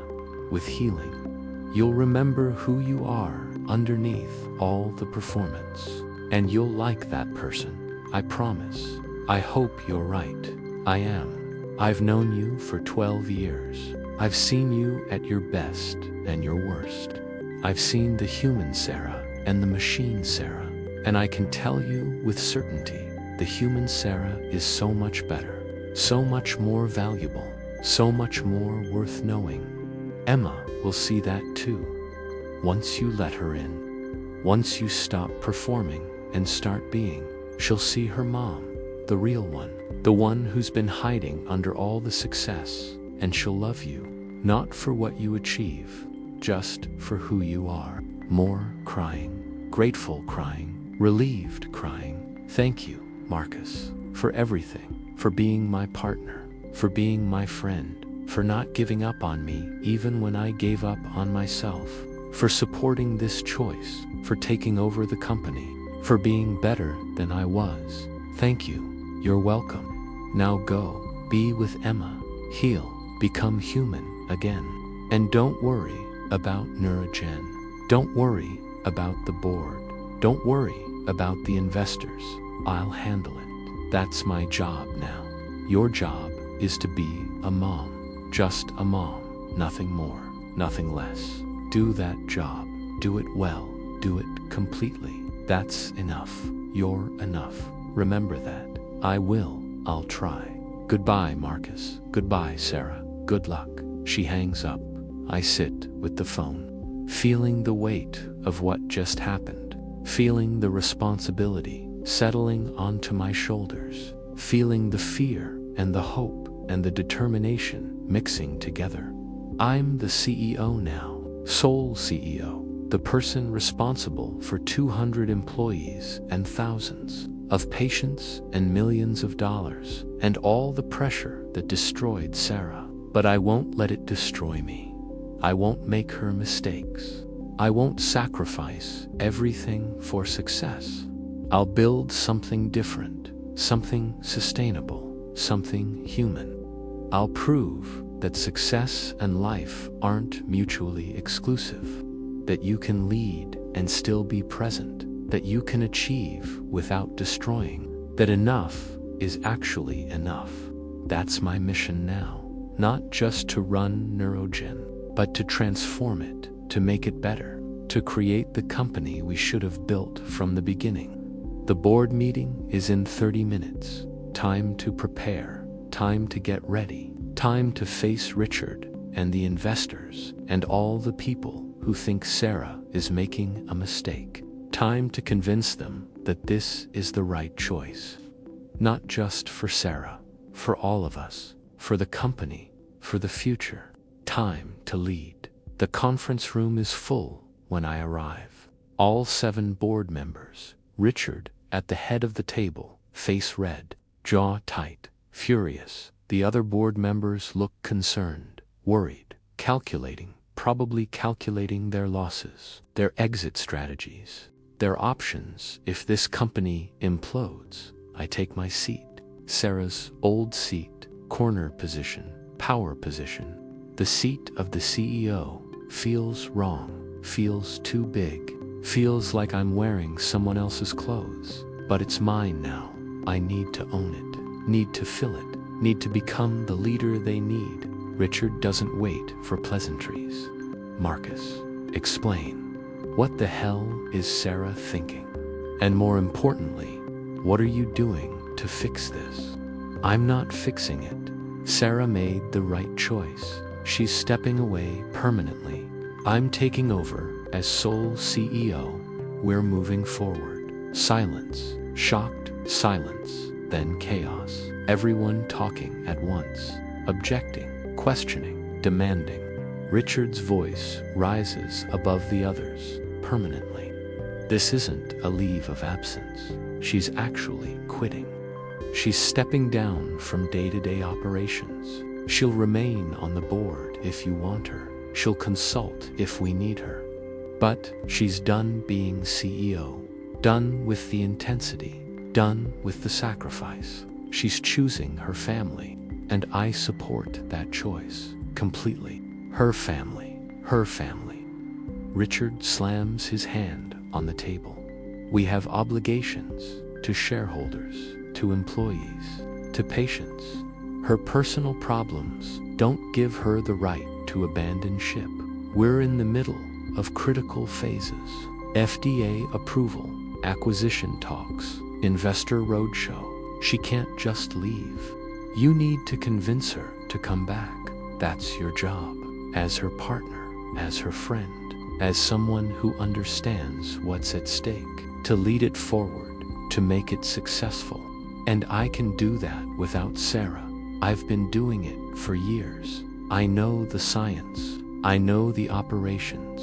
with healing. You'll remember who you are underneath all the performance. And you'll like that person. I promise. I hope you're right. I am. I've known you for 12 years. I've seen you at your best and your worst. I've seen the human Sarah and the machine Sarah. And I can tell you with certainty, the human Sarah is so much better, so much more valuable, so much more worth knowing. Emma will see that too. Once you let her in, once you stop performing and start being, she'll see her mom, the real one, the one who's been hiding under all the success, and she'll love you, not for what you achieve, just for who you are. More crying, grateful crying, relieved crying. Thank you, Marcus, for everything, for being my partner, for being my friend, for not giving up on me even when I gave up on myself, for supporting this choice, for taking over the company, for being better than I was. Thank you. You're welcome. Now go, be with Emma, heal, become human again. And don't worry about Neurogen. Don't worry about the board. Don't worry about the investors. I'll handle it. That's my job now. Your job is to be a mom. Just a mom. Nothing more, nothing less. Do that job. Do it well. Do it completely. That's enough. You're enough. Remember that. I will. I'll try. Goodbye, Marcus. Goodbye, Sarah. Good luck. She hangs up. I sit with the phone, feeling the weight of what just happened, feeling the responsibility settling onto my shoulders, feeling the fear and the hope and the determination mixing together. I'm the CEO now, sole CEO, the person responsible for 200 employees and thousands of patients and millions of dollars and all the pressure that destroyed Sarah. But I won't let it destroy me. I won't make her mistakes. I won't sacrifice everything for success. I'll build something different, something sustainable, something human. I'll prove that success and life aren't mutually exclusive, that you can lead and still be present, that you can achieve without destroying, that enough is actually enough. That's my mission now, not just to run Neurogen, but to transform it, to make it better, to create the company we should have built from the beginning. The board meeting is in 30 minutes. Time to prepare, time to get ready, time to face Richard and the investors and all the people who think Sarah is making a mistake. Time to convince them that this is the right choice. Not just for Sarah, for all of us, for the company, for the future. Time to lead. The conference room is full when I arrive. All 7 board members, Richard at the head of the table, face red, jaw tight, furious. The other board members look concerned, worried, calculating, probably calculating their losses, their exit strategies, their options if this company implodes. I take my seat. Sarah's old seat, corner position, power position. The seat of the CEO feels wrong, feels too big, feels like I'm wearing someone else's clothes. But it's mine now. I need to own it, need to fill it, need to become the leader they need. Richard doesn't wait for pleasantries. Marcus, explain. What the hell is Sarah thinking? And more importantly, what are you doing to fix this? I'm not fixing it. Sarah made the right choice. She's stepping away permanently. I'm taking over as sole CEO. We're moving forward. Silence, shocked silence, then chaos. Everyone talking at once, objecting, questioning, demanding. Richard's voice rises above the others, permanently. This isn't a leave of absence. She's actually quitting. She's stepping down from day-to-day operations. She'll remain on the board if you want her. She'll consult if we need her. But she's done being CEO, done with the intensity, done with the sacrifice. She's choosing her family, and I support that choice completely. Her family, her family. Richard slams his hand on the table. We have obligations to shareholders, to employees, to patients. Her personal problems don't give her the right to abandon ship. We're in the middle of critical phases. FDA approval, acquisition talks, investor roadshow. She can't just leave. You need to convince her to come back. That's your job. As her partner, as her friend, as someone who understands what's at stake, to lead it forward, to make it successful. And I can do that without Sarah. I've been doing it for years. I know the science. I know the operations.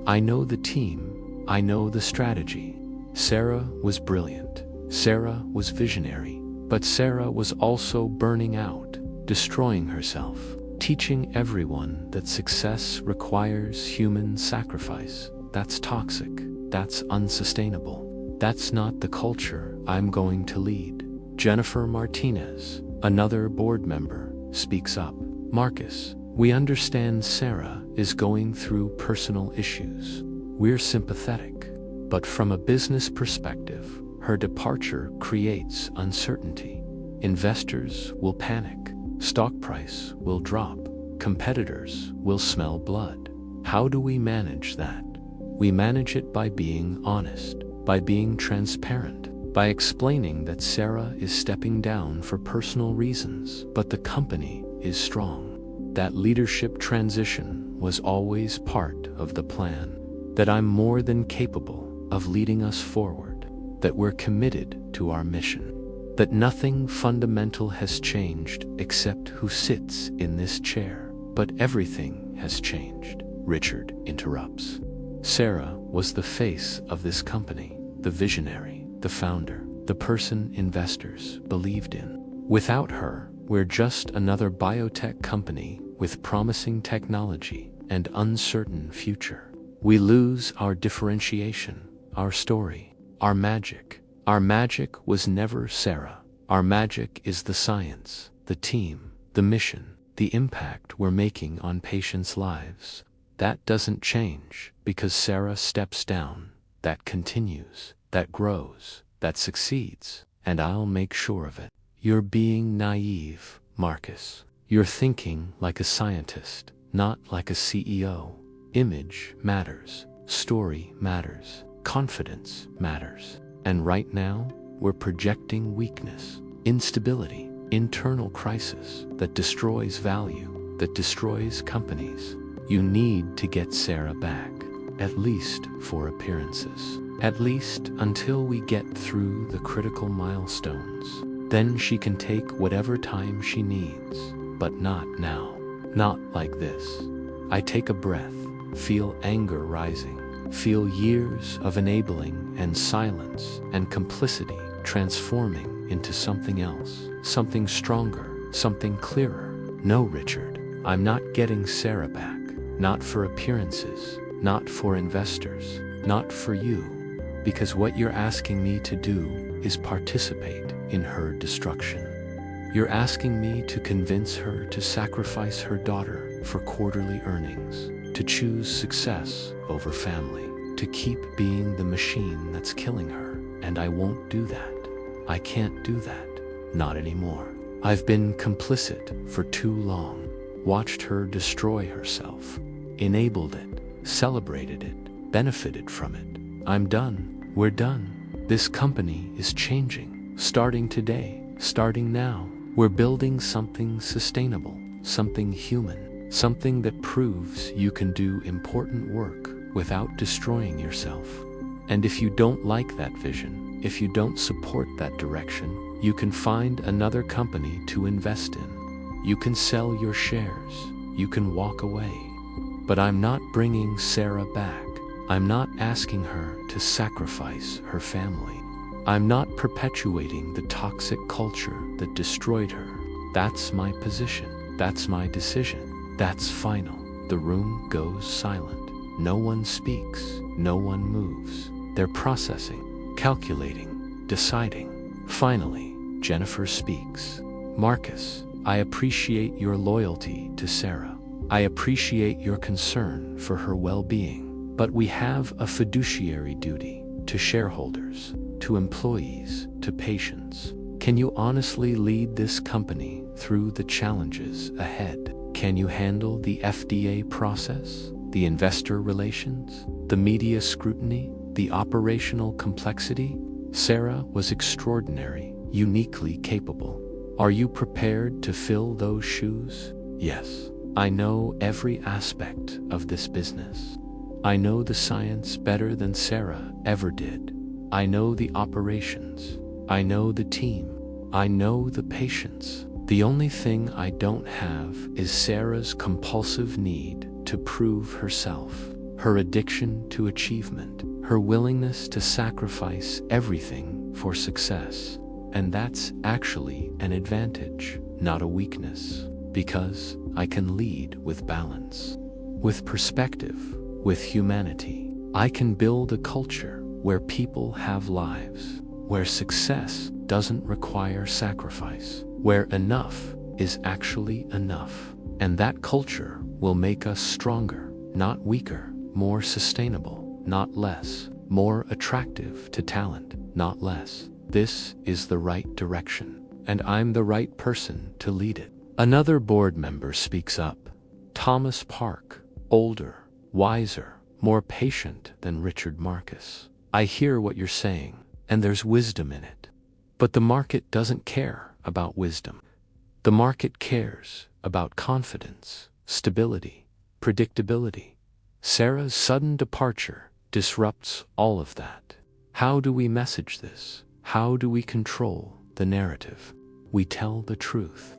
I know the team. I know the strategy. Sarah was brilliant. Sarah was visionary. But Sarah was also burning out, destroying herself, teaching everyone that success requires human sacrifice. That's toxic. That's unsustainable. That's not the culture I'm going to lead. Jennifer Martinez, another board member, speaks up. Marcus, we understand Sarah is going through personal issues. We're sympathetic. But from a business perspective, her departure creates uncertainty. Investors will panic. Stock price will drop. Competitors will smell blood. How do we manage that? We manage it by being honest, by being transparent, by explaining that Sarah is stepping down for personal reasons, but the company is strong. That leadership transition was always part of the plan. That I'm more than capable of leading us forward. That we're committed to our mission. That nothing fundamental has changed except who sits in this chair. But everything has changed. Richard interrupts. Sarah was the face of this company, the visionary, the founder, the person investors believed in. Without her, we're just another biotech company with promising technology and uncertain future. We lose our differentiation, our story, our magic. Our magic was never Sarah. Our magic is the science, the team, the mission, the impact we're making on patients' lives. That doesn't change because Sarah steps down. That continues, that grows, that succeeds, and I'll make sure of it. You're being naive, Marcus. You're thinking like a scientist, not like a CEO. Image matters. Story matters. Confidence matters. And right now, we're projecting weakness, instability, internal crisis that destroys value, that destroys companies. You need to get Sarah back, at least for appearances. At least until we get through the critical milestones. Then she can take whatever time she needs, but not now. Not like this. I take a breath, feel anger rising, feel years of enabling and silence and complicity transforming into something else, something stronger, something clearer. No, Richard, I'm not getting Sarah back. Not for appearances, not for investors, not for you. Because what you're asking me to do is participate in her destruction. You're asking me to convince her to sacrifice her daughter for quarterly earnings, to choose success over family, to keep being the machine that's killing her. And I won't do that. I can't do that. Not anymore. I've been complicit for too long. Watched her destroy herself. Enabled it. Celebrated it. Benefited from it. I'm done. We're done. This company is changing. Starting today. Starting now. We're building something sustainable. Something human. Something that proves you can do important work without destroying yourself. And if you don't like that vision, if you don't support that direction, you can find another company to invest in. You can sell your shares. You can walk away. But I'm not bringing Sarah back. I'm not asking her to sacrifice her family. I'm not perpetuating the toxic culture that destroyed her. That's my position. That's my decision. That's final. The room goes silent. No one speaks. No one moves. They're processing, calculating, deciding. Finally, Jennifer speaks. Marcus, I appreciate your loyalty to Sarah. I appreciate your concern for her well-being, but we have a fiduciary duty to shareholders, to employees, to patients. Can you honestly lead this company through the challenges ahead? Can you handle the FDA process, the investor relations, the media scrutiny, the operational complexity? Sarah was extraordinary, uniquely capable. Are you prepared to fill those shoes? Yes. I know every aspect of this business. I know the science better than Sarah ever did. I know the operations. I know the team. I know the patience. The only thing I don't have is Sarah's compulsive need to prove herself, her addiction to achievement, her willingness to sacrifice everything for success. And that's actually an advantage, not a weakness, because I can lead with balance, with perspective, with humanity. I can build a culture where people have lives, where success doesn't require sacrifice, where enough is actually enough. And that culture will make us stronger, not weaker, more sustainable, not less, more attractive to talent, not less. This is the right direction, and I'm the right person to lead it. Another board member speaks up. Thomas Park, older, wiser, more patient than Richard Marcus. I hear what you're saying, and there's wisdom in it. But the market doesn't care about wisdom. The market cares about confidence, stability, predictability. Sarah's sudden departure disrupts all of that. How do we message this? How do we control the narrative? We tell the truth.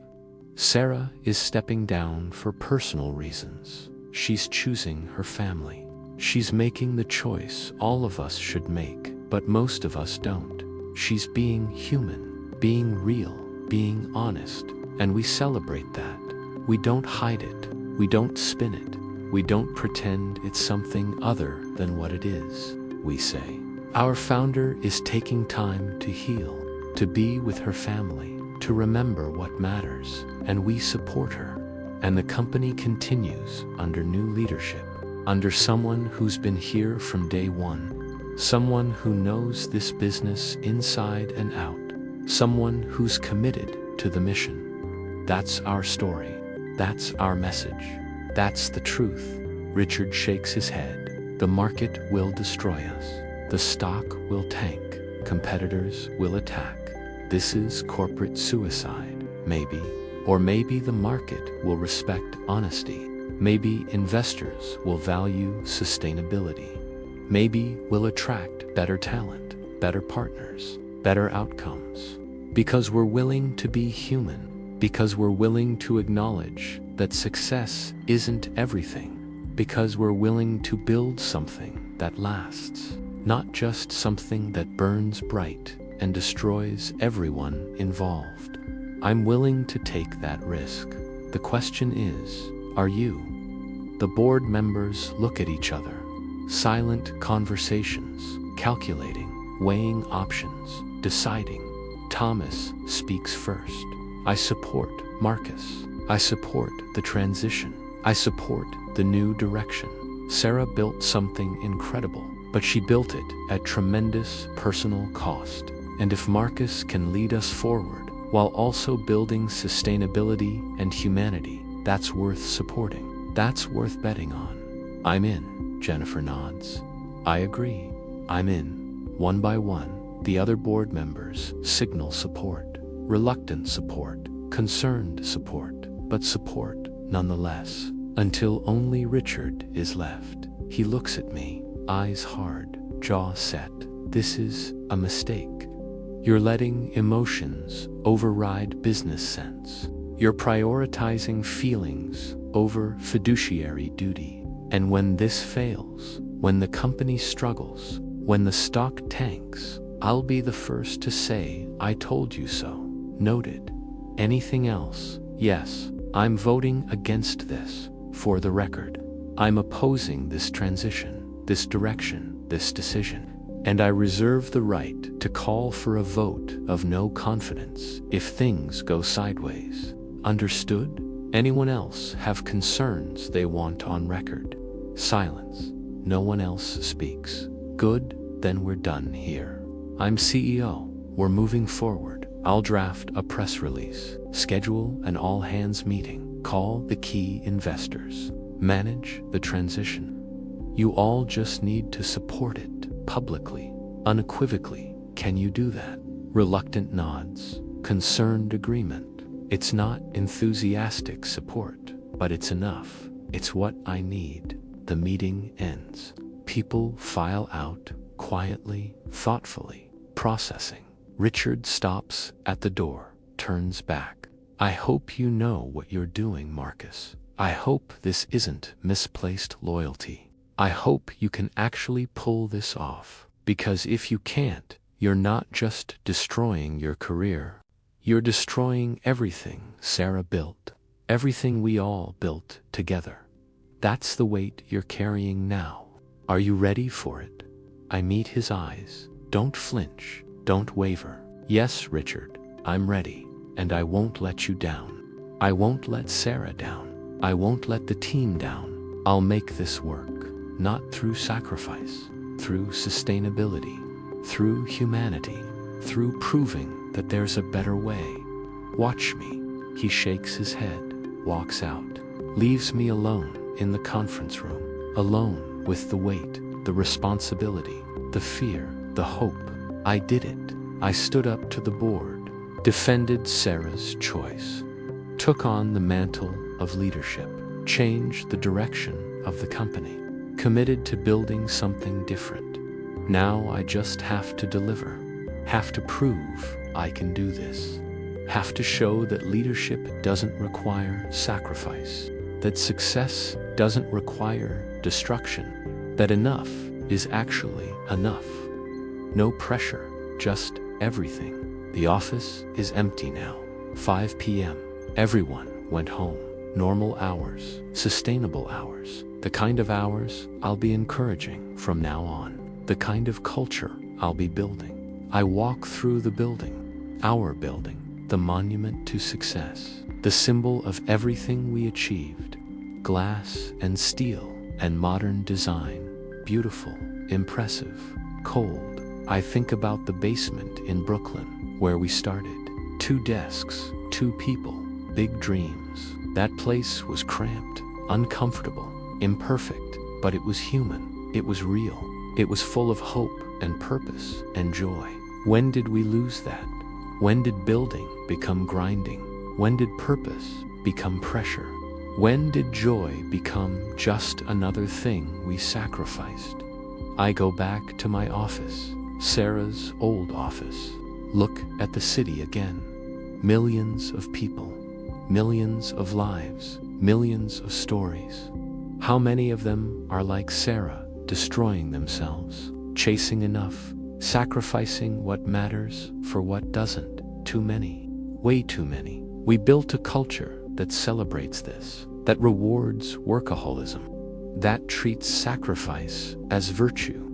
Sarah is stepping down for personal reasons. She's choosing her family. She's making the choice all of us should make, but most of us don't. She's being human, being real, being honest, and we celebrate that. We don't hide it. We don't spin it. We don't pretend it's something other than what it is. We say, our founder is taking time to heal, to be with her family, to remember what matters, and we support her. And the company continues under new leadership, under someone who's been here from day one, someone who knows this business inside and out, someone who's committed to the mission. That's our story. That's our message. That's the truth. Richard shakes his head. The market will destroy us. The stock will tank. Competitors will attack. This is corporate suicide, maybe. Or maybe the market will respect honesty. Maybe investors will value sustainability. Maybe we'll attract better talent, better partners, better outcomes. Because we're willing to be human. Because we're willing to acknowledge that success isn't everything. Because we're willing to build something that lasts, not just something that burns bright and destroys everyone involved. I'm willing to take that risk. The question is, are you? The board members look at each other. Silent conversations, calculating, weighing options, deciding. Thomas speaks first. I support Marcus. I support the transition. I support the new direction. Sarah built something incredible, but she built it at tremendous personal cost. And if Marcus can lead us forward while also building sustainability and humanity, that's worth supporting. That's worth betting on. I'm in, Jennifer nods. I agree. I'm in. One by one, the other board members signal support. Reluctant support, concerned support, but support nonetheless. Until only Richard is left. He looks at me, eyes hard, jaw set. This is a mistake. You're letting emotions override business sense. You're prioritizing feelings over fiduciary duty. And when this fails, when the company struggles, when the stock tanks, I'll be the first to say, I told you so. Noted. Anything else? Yes, I'm voting against this. For the record, I'm opposing this transition, this direction, this decision. And I reserve the right to call for a vote of no confidence if things go sideways. Understood? Anyone else have concerns they want on record? Silence. No one else speaks. Good, then we're done here. I'm CEO. We're moving forward. I'll draft a press release, schedule an all-hands meeting, call the key investors, manage the transition. You all just need to support it publicly, unequivocally. Can you do that? Reluctant nods, concerned agreement. It's not enthusiastic support, but it's enough. It's what I need. The meeting ends. People file out, quietly, thoughtfully, processing. Richard stops at the door, turns back. I hope you know what you're doing, Marcus. I hope this isn't misplaced loyalty. I hope you can actually pull this off. Because if you can't, you're not just destroying your career. You're destroying everything Sarah built. Everything we all built together. That's the weight you're carrying now. Are you ready for it? I meet his eyes. Don't flinch. Don't waver. Yes, Richard, I'm ready. And I won't let you down. I won't let Sarah down. I won't let the team down. I'll make this work. Not through sacrifice. Through sustainability. Through humanity. Through proving that there's a better way. Watch me. He shakes his head, walks out, leaves me alone in the conference room. Alone with the weight, the responsibility, the fear, the hope. I did it. I stood up to the board, defended Sarah's choice, took on the mantle of leadership, changed the direction of the company, committed to building something different. Now I just have to deliver, have to prove I can do this, have to show that leadership doesn't require sacrifice, that success doesn't require destruction, that enough is actually enough. No pressure, just everything. The office is empty now. 5 p.m. Everyone went home. Normal hours, sustainable hours, the kind of hours I'll be encouraging from now on, the kind of culture I'll be building. I walk through the building, our building, the monument to success, the symbol of everything we achieved. Glass and steel and modern design, beautiful, impressive, cold. I think about the basement in Brooklyn, where we started. 2 desks, 2 people, big dreams. That place was cramped, uncomfortable, imperfect, but it was human. It was real. It was full of hope and purpose and joy. When did we lose that? When did building become grinding? When did purpose become pressure? When did joy become just another thing we sacrificed? I go back to my office, Sarah's old office. Look at the city again. Millions of people, millions of lives, millions of stories. How many of them are like Sarah, destroying themselves, chasing enough, sacrificing what matters for what doesn't? Too many, way too many. We built a culture that celebrates this, that rewards workaholism, that treats sacrifice as virtue,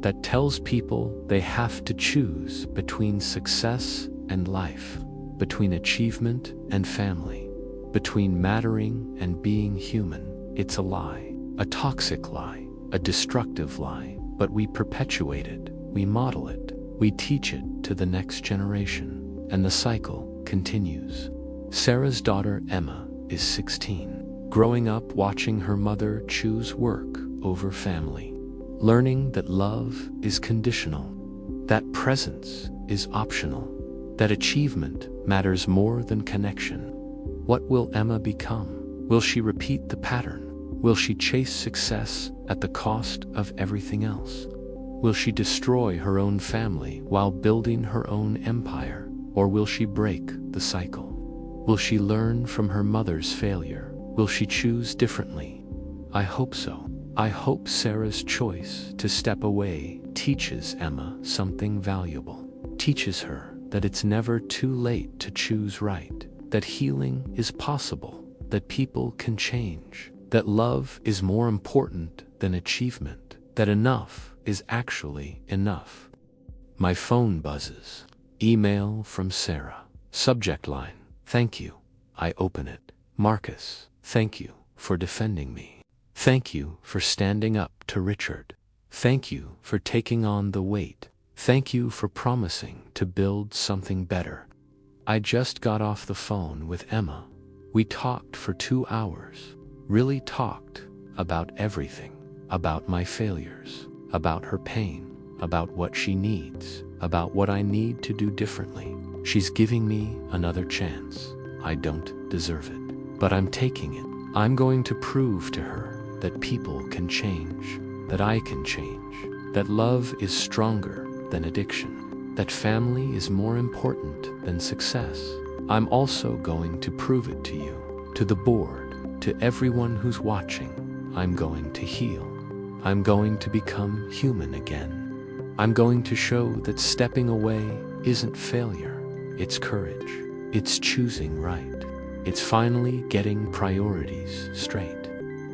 that tells people they have to choose between success and life, between achievement and family, between mattering and being human. It's a lie, a toxic lie, a destructive lie, but we perpetuate it, we model it, we teach it to the next generation, and the cycle continues. Sarah's daughter Emma is 16, growing up watching her mother choose work over family, learning that love is conditional, that presence is optional, that achievement matters more than connection. What will Emma become? Will she repeat the pattern? Will she chase success at the cost of everything else? Will she destroy her own family while building her own empire? Or will she break the cycle? Will she learn from her mother's failure? Will she choose differently? I hope so. I hope Sarah's choice to step away teaches Emma something valuable, teaches her that it's never too late to choose right, that healing is possible, that people can change, that love is more important than achievement, that enough is actually enough. My phone buzzes. Email from Sarah. Subject line: thank you. I open it. Marcus, thank you for defending me. Thank you for standing up to Richard. Thank you for taking on the weight. Thank you for promising to build something better. I just got off the phone with Emma. We talked for 2 hours. Really talked about everything. About my failures. About her pain. About what she needs. About what I need to do differently. She's giving me another chance. I don't deserve it, but I'm taking it. I'm going to prove to her that people can change, that I can change, that love is stronger than addiction, that family is more important than success. I'm also going to prove it to you, to the board, to everyone who's watching. I'm going to heal. I'm going to become human again. I'm going to show that stepping away isn't failure. It's courage. It's choosing right. It's finally getting priorities straight.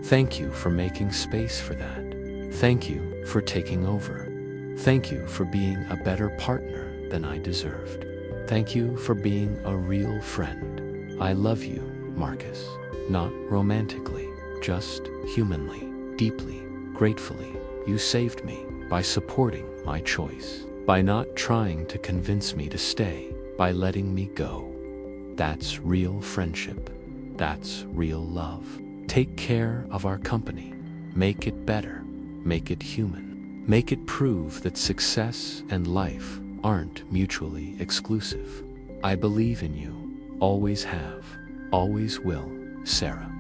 Thank you for making space for that. Thank you for taking over. Thank you for being a better partner than I deserved. Thank you for being a real friend. I love you, Marcus. Not romantically, just humanly, deeply, gratefully. You saved me by supporting my choice, by not trying to convince me to stay, by letting me go. That's real friendship. That's real love. Take care of our company. Make it better. Make it human. Make it prove that success and life aren't mutually exclusive. I believe in you. Always have. Always will. Sarah.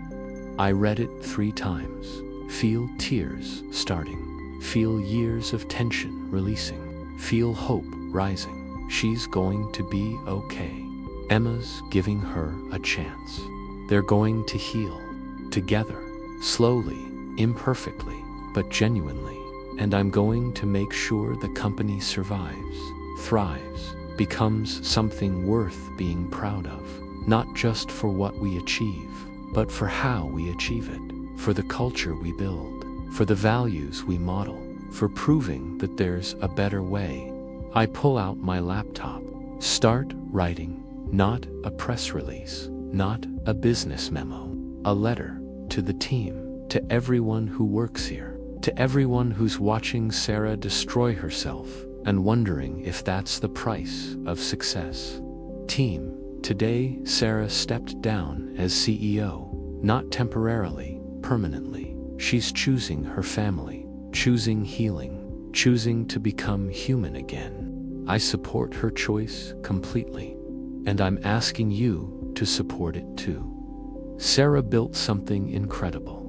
I read it 3 times. Feel tears starting. Feel years of tension releasing. Feel hope rising. She's going to be okay. Emma's giving her a chance. They're going to heal. Together. Slowly. Imperfectly. But genuinely. And I'm going to make sure the company survives, thrives, becomes something worth being proud of. Not just for what we achieve, but for how we achieve it. For the culture we build. For the values we model. For proving that there's a better way. I pull out my laptop. Start writing. Not a press release. Not a business memo. A letter to the team. To everyone who works here. To everyone who's watching Sarah destroy herself and wondering if that's the price of success. Team, today Sarah stepped down as CEO, not temporarily, permanently. She's choosing her family, choosing healing, choosing to become human again. I support her choice completely, and I'm asking you to support it too. Sarah built something incredible,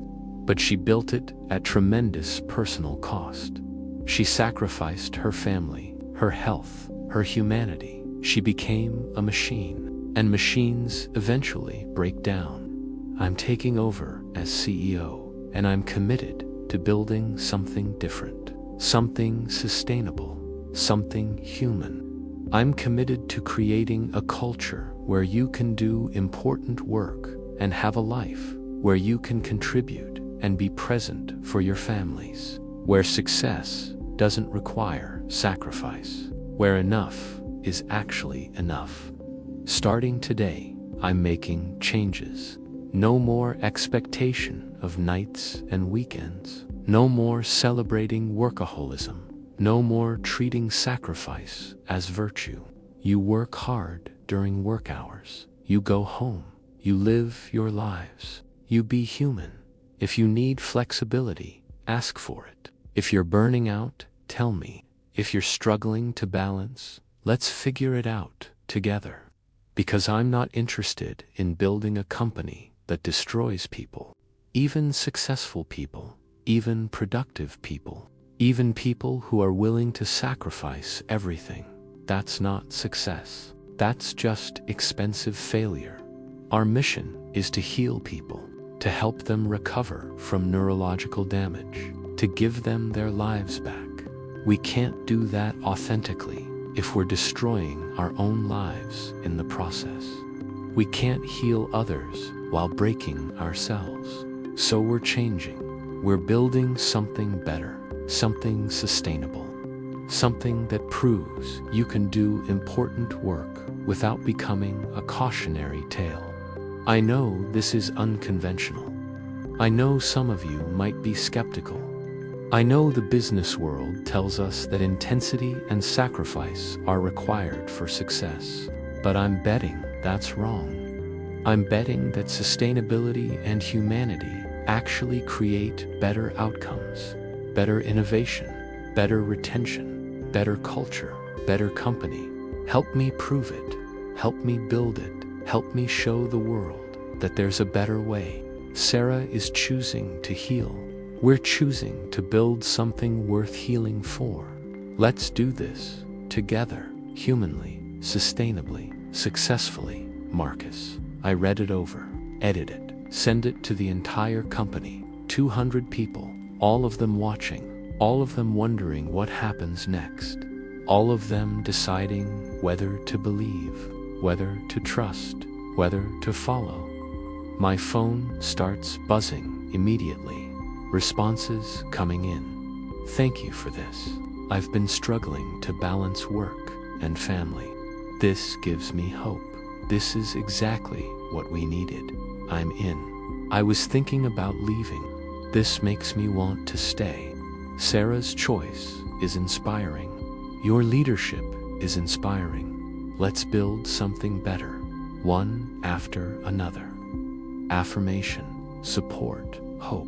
but she built it at tremendous personal cost. She sacrificed her family, her health, her humanity. She became a machine, and machines eventually break down. I'm taking over as CEO, and I'm committed to building something different, something sustainable, something human. I'm committed to creating a culture where you can do important work and have a life, where you can contribute and be present for your families, where success doesn't require sacrifice, where enough is actually enough. Starting today, I'm making changes. No more expectation of nights and weekends. No more celebrating workaholism. No more treating sacrifice as virtue. You work hard during work hours. You go home. You live your lives. You be human. If you need flexibility, ask for it. If you're burning out, tell me. If you're struggling to balance, let's figure it out together. Because I'm not interested in building a company that destroys people. Even successful people, even productive people, even people who are willing to sacrifice everything. That's not success. That's just expensive failure. Our mission is to heal people, to help them recover from neurological damage, to give them their lives back. We can't do that authentically if we're destroying our own lives in the process. We can't heal others while breaking ourselves. So we're changing. We're building something better, something sustainable, something that proves you can do important work without becoming a cautionary tale. I know this is unconventional. I know some of you might be skeptical. I know the business world tells us that intensity and sacrifice are required for success, but I'm betting that's wrong. I'm betting that sustainability and humanity actually create better outcomes, better innovation, better retention, better culture, better company. Help me prove it. Help me build it. Help me show the world that there's a better way. Sarah is choosing to heal. We're choosing to build something worth healing for. Let's do this together, humanly, sustainably, successfully. Marcus. I read it over, edit it, send it to the entire company, 200 people, all of them watching, all of them wondering what happens next, all of them deciding whether to believe, whether to trust, whether to follow. My phone starts buzzing immediately. Responses coming in. Thank you for this. I've been struggling to balance work and family. This gives me hope. This is exactly what we needed. I'm in. I was thinking about leaving. This makes me want to stay. Sarah's choice is inspiring. Your leadership is inspiring. Let's build something better, one after another. Affirmation, support, hope.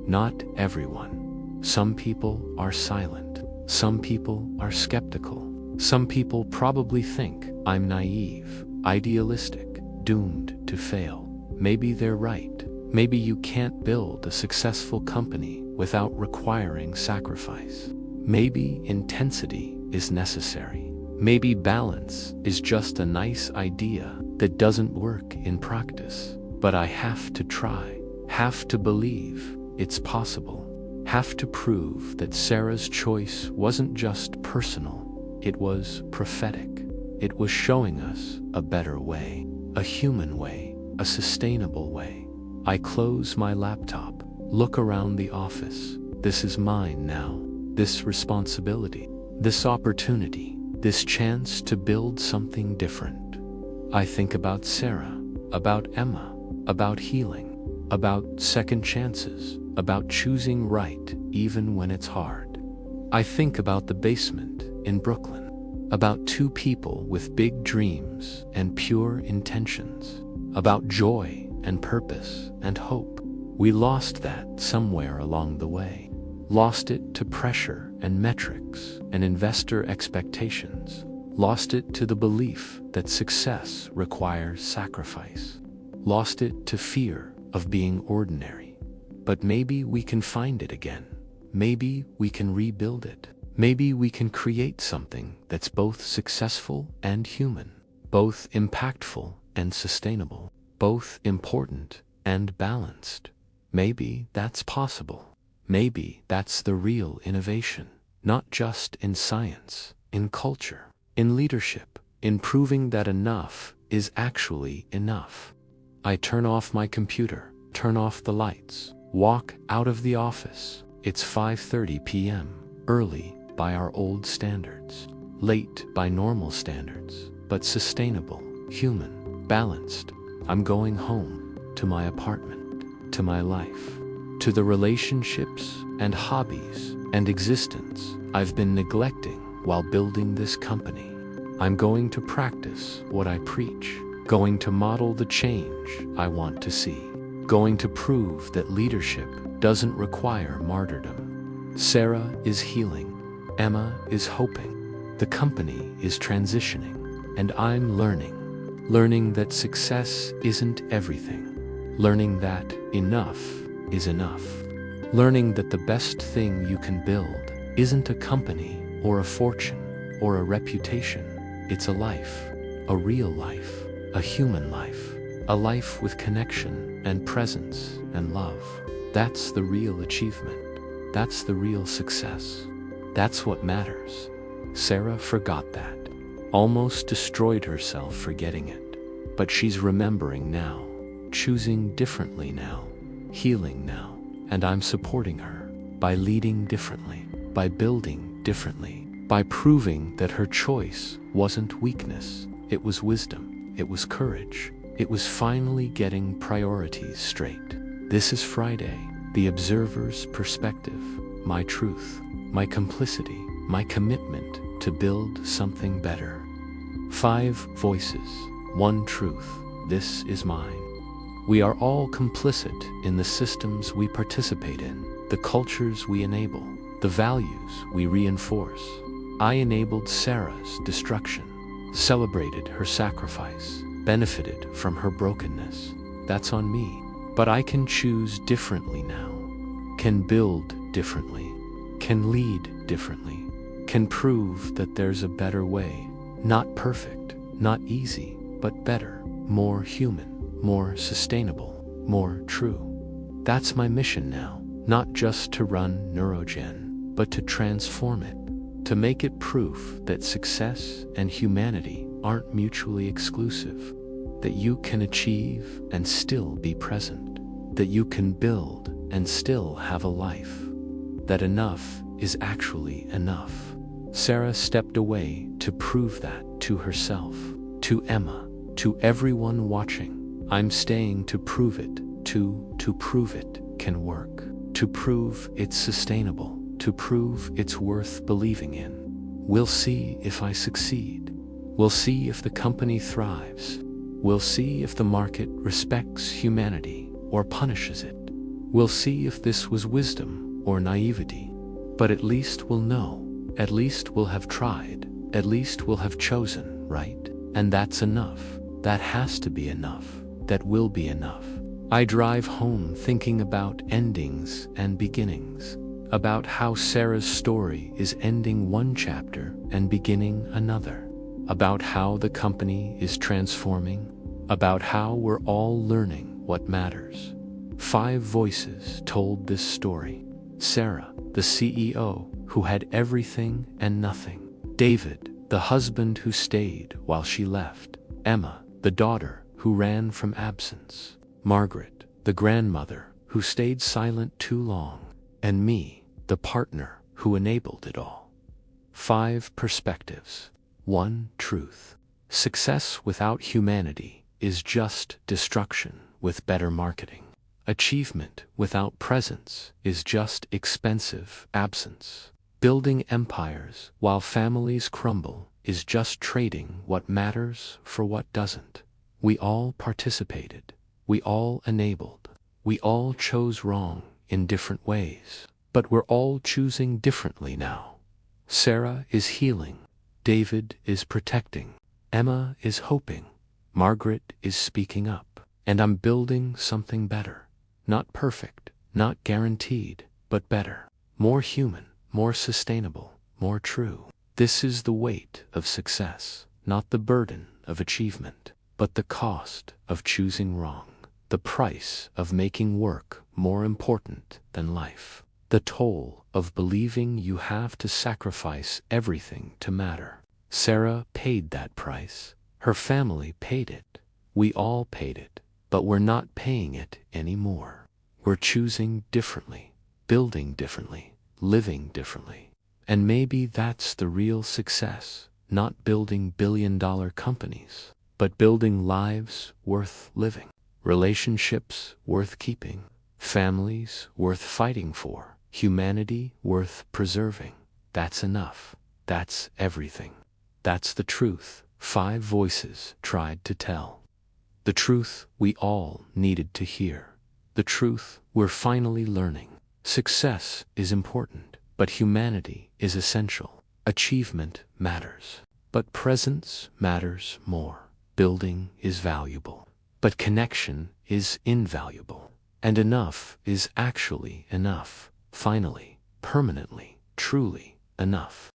Not everyone. Some people are silent. Some people are skeptical. Some people probably think I'm naive, idealistic, doomed to fail. Maybe they're right. Maybe you can't build a successful company without requiring sacrifice. Maybe intensity is necessary. Maybe balance is just a nice idea that doesn't work in practice. But I have to try, have to believe it's possible, have to prove that Sarah's choice wasn't just personal, it was prophetic. It was showing us a better way, a human way, a sustainable way. I close my laptop, look around the office. This is mine now. This responsibility, this opportunity, this chance to build something different. I think about Sarah, about Emma, about healing, about second chances, about choosing right even when it's hard. I think about the basement in Brooklyn, about two people with big dreams and pure intentions, about joy and purpose and hope. We lost that somewhere along the way. lost it to pressure and metrics and investor expectations, lost it to the belief that success requires sacrifice, lost it to fear of being ordinary. But maybe we can find it again. Maybe we can rebuild it. Maybe we can create something that's both successful and human, both impactful and sustainable, both important and balanced. Maybe that's possible. Maybe that's the real innovation, not just in science, in culture, in leadership, in proving that enough is actually enough. I turn off my computer, turn off the lights, walk out of the office. It's 5:30 p.m., early by our old standards, late by normal standards, but sustainable, human, balanced. I'm going home, to my apartment, to my life, to the relationships and hobbies and existence I've been neglecting while building this company. I'm going to practice what I preach, going to model the change I want to see, going to prove that leadership doesn't require martyrdom. Sarah is healing, Emma is hoping, the company is transitioning, and I'm learning that success isn't everything, learning that enough is enough, learning that the best thing you can build isn't a company or a fortune or a reputation. It's a life, a real life, a human life, a life with connection and presence and love. That's the real achievement. That's the real success. That's what matters. Sarah forgot that, almost destroyed herself forgetting it. But she's remembering now, choosing differently now, healing now, and I'm supporting her by leading differently, by building differently, by proving that her choice wasn't weakness, it was wisdom, it was courage, it was finally getting priorities straight. This is Friday, the observer's perspective, my truth, my complicity, my commitment to build something better. 5 voices, 1 truth, this is mine. We are all complicit in the systems we participate in, the cultures we enable, the values we reinforce. I enabled Sarah's destruction, celebrated her sacrifice, benefited from her brokenness. That's on me. But I can choose differently now, can build differently, can lead differently, can prove that there's a better way. Not perfect, not easy, but better, more human, more sustainable, more true. That's my mission now, not just to run Neurogen, but to transform it, to make it proof that success and humanity aren't mutually exclusive, that you can achieve and still be present, that you can build and still have a life, that enough is actually enough. Sarah stepped away to prove that to herself, to Emma, to everyone watching. I'm staying to prove it, to prove it can work, to prove it's sustainable, to prove it's worth believing in. We'll see if I succeed. We'll see if the company thrives. We'll see if the market respects humanity or punishes it. We'll see if this was wisdom or naivety. But at least we'll know. At least we'll have tried. At least we'll have chosen, right? And that's enough. That has to be enough. That will be enough. I drive home thinking about endings and beginnings, about how Sarah's story is ending one chapter and beginning another, about how the company is transforming, about how we're all learning what matters. 5 voices told this story. Sarah, the CEO, who had everything and nothing. David, the husband who stayed while she left. Emma, the daughter who ran from absence. Margaret, the grandmother who stayed silent too long. And me, the partner who enabled it all. 5 perspectives. 1 truth. Success without humanity is just destruction with better marketing. Achievement without presence is just expensive absence. Building empires while families crumble is just trading what matters for what doesn't. We all participated. We all enabled. We all chose wrong in different ways. But we're all choosing differently now. Sarah is healing. David is protecting. Emma is hoping. Margaret is speaking up. And I'm building something better. Not perfect, not guaranteed, but better. More human, more sustainable, more true. This is the weight of success, not the burden of achievement, but the cost of choosing wrong. The price of making work more important than life. The toll of believing you have to sacrifice everything to matter. Sarah paid that price. Her family paid it. We all paid it. But we're not paying it anymore. We're choosing differently, building differently, living differently. And maybe that's the real success, not building billion-dollar companies, but building lives worth living, relationships worth keeping, families worth fighting for, humanity worth preserving. That's enough. That's everything. That's the truth 5 voices tried to tell. The truth we all needed to hear. The truth we're finally learning. Success is important, but humanity is essential. Achievement matters, but presence matters more. Building is valuable, but connection is invaluable. And enough is actually enough. Finally, permanently, truly enough.